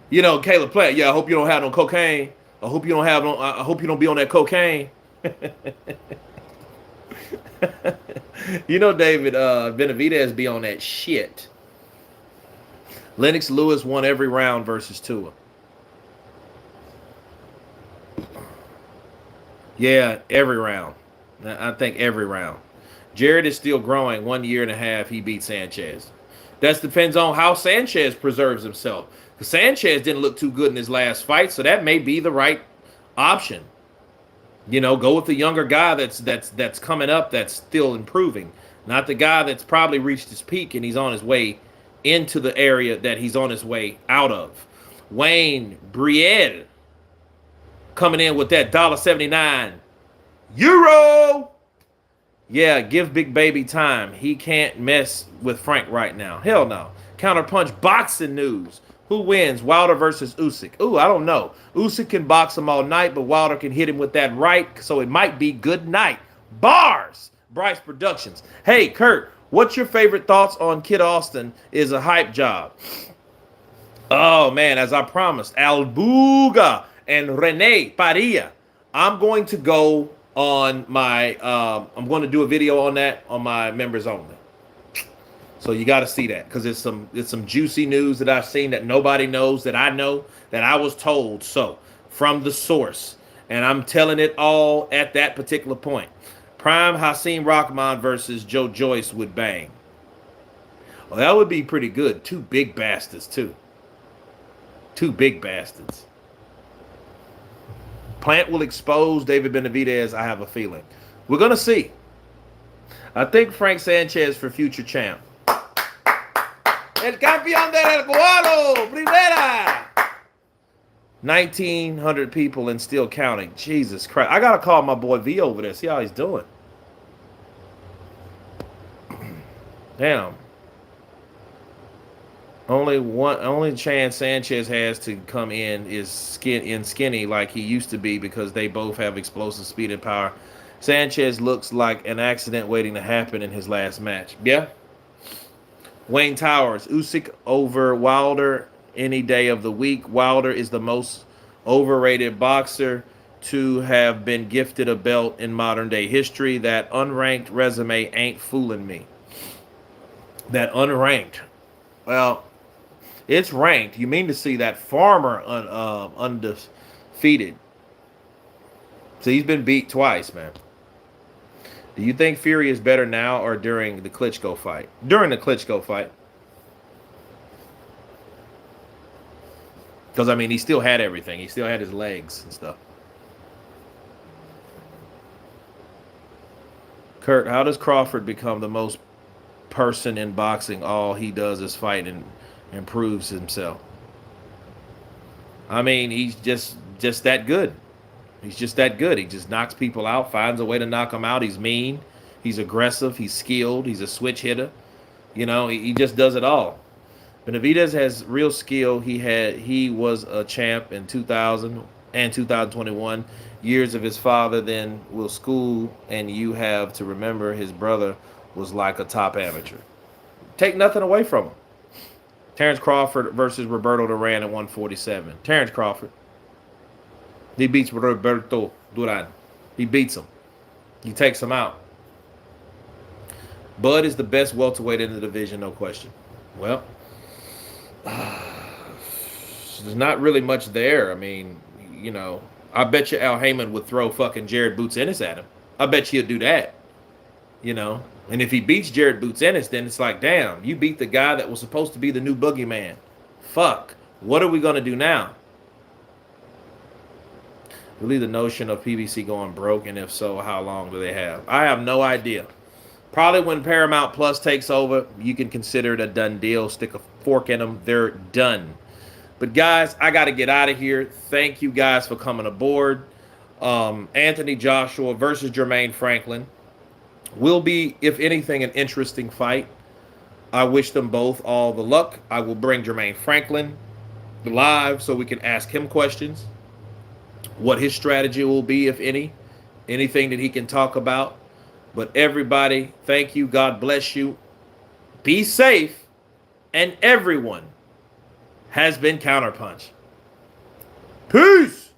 You know, Caleb Plant. Yeah, I hope you don't have no cocaine. I hope you don't have no... I hope you don't be on that cocaine. You know, David Benavidez be on that shit. Lennox Lewis won every round versus Tua. Yeah, every round. I think every round. Jared is still growing. 1 year and a half, he beat Sanchez. That depends on how Sanchez preserves himself. Because Sanchez didn't look too good in his last fight, so that may be the right option. You know, go with the younger guy that's coming up, that's still improving. Not the guy that's probably reached his peak and he's on his way into the area that he's on his way out of. Wayne Brielle coming in with that $1.79 euro. Yeah, give Big Baby time. He can't mess with Frank right now. Hell no. Counterpunch boxing news. Who wins? Wilder versus Usyk. Ooh, I don't know. Usyk can box him all night, but Wilder can hit him with that right, so it might be good night. Bars. Bryce Productions. Hey, Kurt, what's your favorite thoughts on Kid Austin is a hype job? Oh, man, as I promised, Albuga and Rene Padilla. I'm going to go on my, I'm going to do a video on that on my members only. So you got to see that because it's some juicy news that I've seen that nobody knows, that I know, that I was told. So from the source, and I'm telling it all at that particular point. Prime Hasim Rahman versus Joe Joyce would bang. Well, that would be pretty good. Two big bastards too. Two big bastards. Plant will expose David Benavidez, I have a feeling. We're going to see. I think Frank Sanchez for future champ. El campeón del cubano, primera. 1,900 people and still counting. Jesus Christ. I got to call my boy V over there, see how he's doing. Damn. Only chance Sanchez has to come in is skinny like he used to be because they both have explosive speed and power. Sanchez looks like an accident waiting to happen in his last match. Yeah. Wayne Towers, Usyk over Wilder any day of the week. Wilder is the most overrated boxer to have been gifted a belt in modern day history. That unranked resume ain't fooling me. That unranked. Well, it's ranked. You mean to see that Farmer undefeated. So he's been beat twice, man. Do you think Fury is better now or during the Klitschko fight? During the Klitschko fight. Because, I mean, he still had everything. He still had his legs and stuff. Kurt, how does Crawford become the most person in boxing? All he does is fight and improves himself. I mean, he's just that good. He's just that good. He just knocks people out, finds a way to knock them out. He's mean. He's aggressive. He's skilled. He's a switch hitter. You know, he just does it all. Benavidez has real skill. He was a champ in 2000 and 2021. Years of his father then will school, and you have to remember his brother was like a top amateur. Take nothing away from him. Terrence Crawford versus Roberto Duran at 147. Terrence Crawford. He beats Roberto Duran. He beats him. He takes him out. Bud is the best welterweight in the division, no question. Well, there's not really much there. I mean, you know, I bet you Al Heyman would throw fucking Jared Boots Ennis at him. I bet you he'll do that. You know, and if he beats Jared Boots Ennis, then it's like, damn, you beat the guy that was supposed to be the new boogeyman. Fuck. What are we going to do now? Really the notion of PBC going broke, and if so, how long do they have? I have no idea. Probably when Paramount Plus takes over, you can consider it a done deal. Stick a fork in them. They're done. But guys, I got to get out of here. Thank you guys for coming aboard. Anthony Joshua versus Jermaine Franklin will be, if anything, an interesting fight. I wish them both all the luck. I will bring Jermaine Franklin live so we can ask him questions. What his strategy will be, if any. Anything that he can talk about. But everybody, thank you. God bless you. Be safe. And everyone has been Counterpunch. Peace.